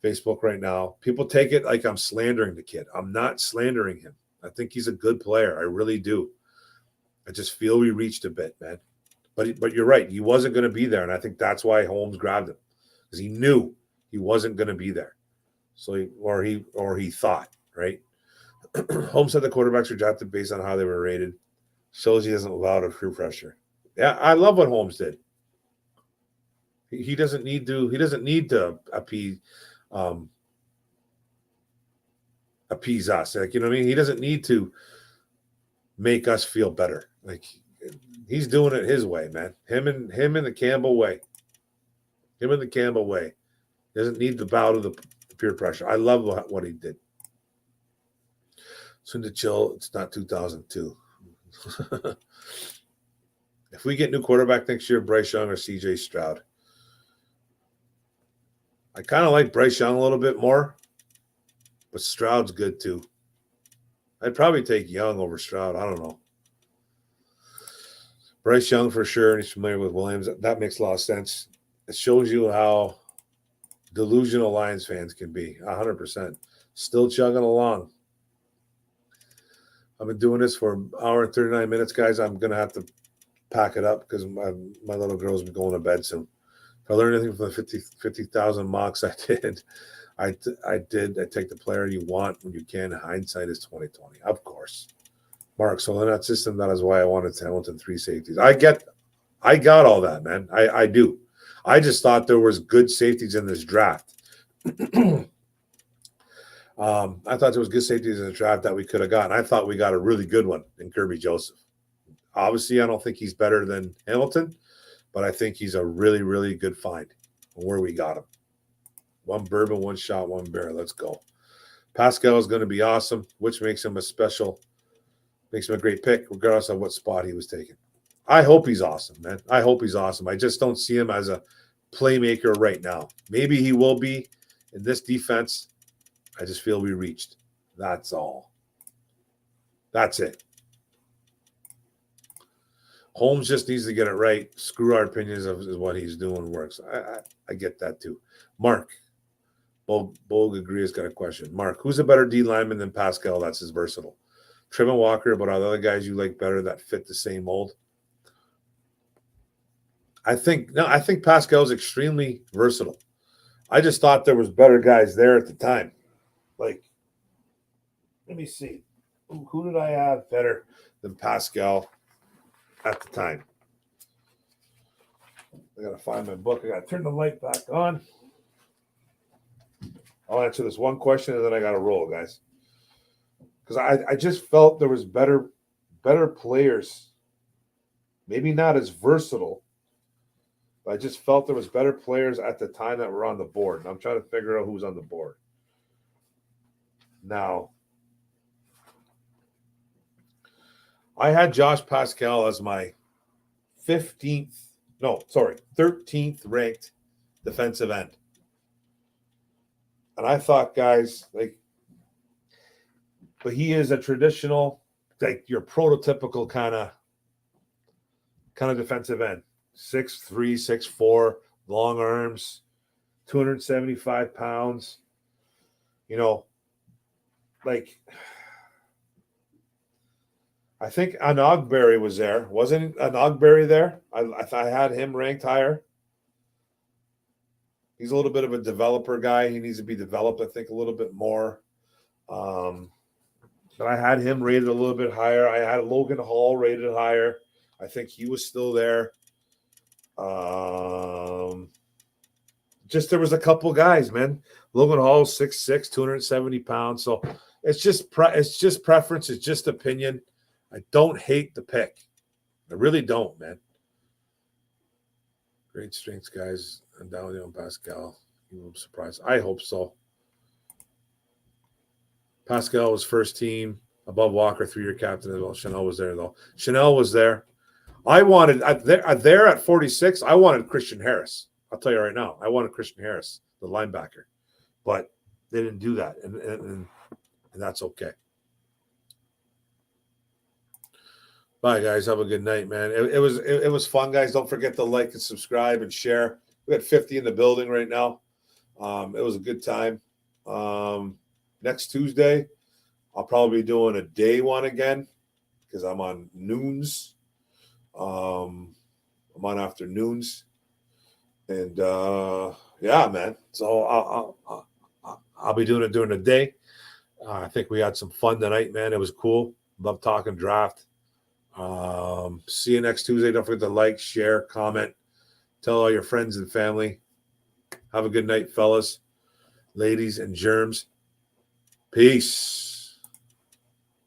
Facebook right now, people take it like I'm slandering the kid. I'm not slandering him. I think he's a good player. I really do. I just feel we reached a bit, man. But you're right. He wasn't going to be there, and I think that's why Holmes grabbed him because he knew he wasn't going to be there. So he thought, right? Holmes said the quarterbacks were drafted based on how they were rated. Shows he doesn't allow the peer pressure. Yeah, I love what Holmes did. He doesn't need to. He doesn't need to appease us. You know what I mean? He doesn't need to make us feel better. He's doing it his way, man. Him and the Campbell way. Him and the Campbell way. He doesn't need to bow to the peer pressure. I love what he did. Soon to chill. It's not 2002. If we get new quarterback next year, Bryce Young or CJ Stroud. I kind of like Bryce Young a little bit more, but Stroud's good too. I'd probably take Young over Stroud. I don't know. Bryce Young for sure, and he's familiar with Williams. That makes a lot of sense. It shows you how delusional Lions fans can be. 100%. Still chugging along. I've been doing this for an hour and 39 minutes, guys. I'm going to have to pack it up because my little girl's been going to bed soon. If I learned anything from the 50,000 mocks I did, I take the player you want when you can. Hindsight is 2020. Of course. Mark, so in that system, that is why I wanted Hamilton 3 safeties. I got all that, man. I do. I just thought there was good safeties in this draft. I thought there was good safeties in the draft that we could have gotten. I thought we got a really good one in Kirby Joseph. Obviously, I don't think he's better than Hamilton, but I think he's a really, really good find where we got him. 1 bourbon, 1 shot, 1 beer. Let's go. Pascal is going to be awesome, which makes him a great pick, regardless of what spot he was taken. I hope he's awesome, man. I hope he's awesome. I just don't see him as a playmaker right now. Maybe he will be in this defense. I just feel we reached. That's all. That's it. Holmes just needs to get it right. Screw our opinions of what he's doing works. I get that too. Mark. Bogue agrees got a question. Mark, who's a better D lineman than Pascal? That's his versatile. Trim and Walker, but are the other guys you like better that fit the same mold? I think Pascal's extremely versatile. I just thought there was better guys there at the time. Like, let me see. Who did I have better than Pascal at the time? I got to find my book. I got to turn the light back on. I'll answer this one question and then I got to roll, guys. Because I just felt there was better players. Maybe not as versatile. But I just felt there was better players at the time that were on the board. And I'm trying to figure out who's on the board. Now, I had Josh Pascal as my 13th ranked defensive end. And I thought, guys, but he is a traditional, your prototypical kind of defensive end. 6'3", 6'4", long arms, 275 pounds. I think Anogberry was there. Wasn't Anogberry there? I had him ranked higher. He's a little bit of a developer guy. He needs to be developed, I think, a little bit more. But I had him rated a little bit higher. I had Logan Hall rated higher. I think he was still there. Just there was a couple guys, man. Logan Hall 6'6", 270 pounds. So it's just preference. It's just opinion. I don't hate the pick. I really don't, man. Great strengths, guys. I'm down with you on Pascal. I'm surprised. I hope so. Pascal was first team above Walker, 3-year captain as well. Chanel was there, though. Chanel was there. I wanted there at 46. I wanted Christian Harris. I'll tell you right now. I wanted Christian Harris, the linebacker, but they didn't do that, and that's okay. Bye, guys. Have a good night, man. It was fun, guys. Don't forget to like and subscribe and share. We got 50 in the building right now. It was a good time. Next Tuesday, I'll probably be doing a day one again because I'm on noons. I'm on afternoons, and yeah, man. So I'll be doing it during the day. I think we had some fun tonight, man. It was cool. Love talking draft. See you next Tuesday. Don't forget to like, share, comment, tell all your friends and family. Have a good night, fellas, ladies, and germs. Peace.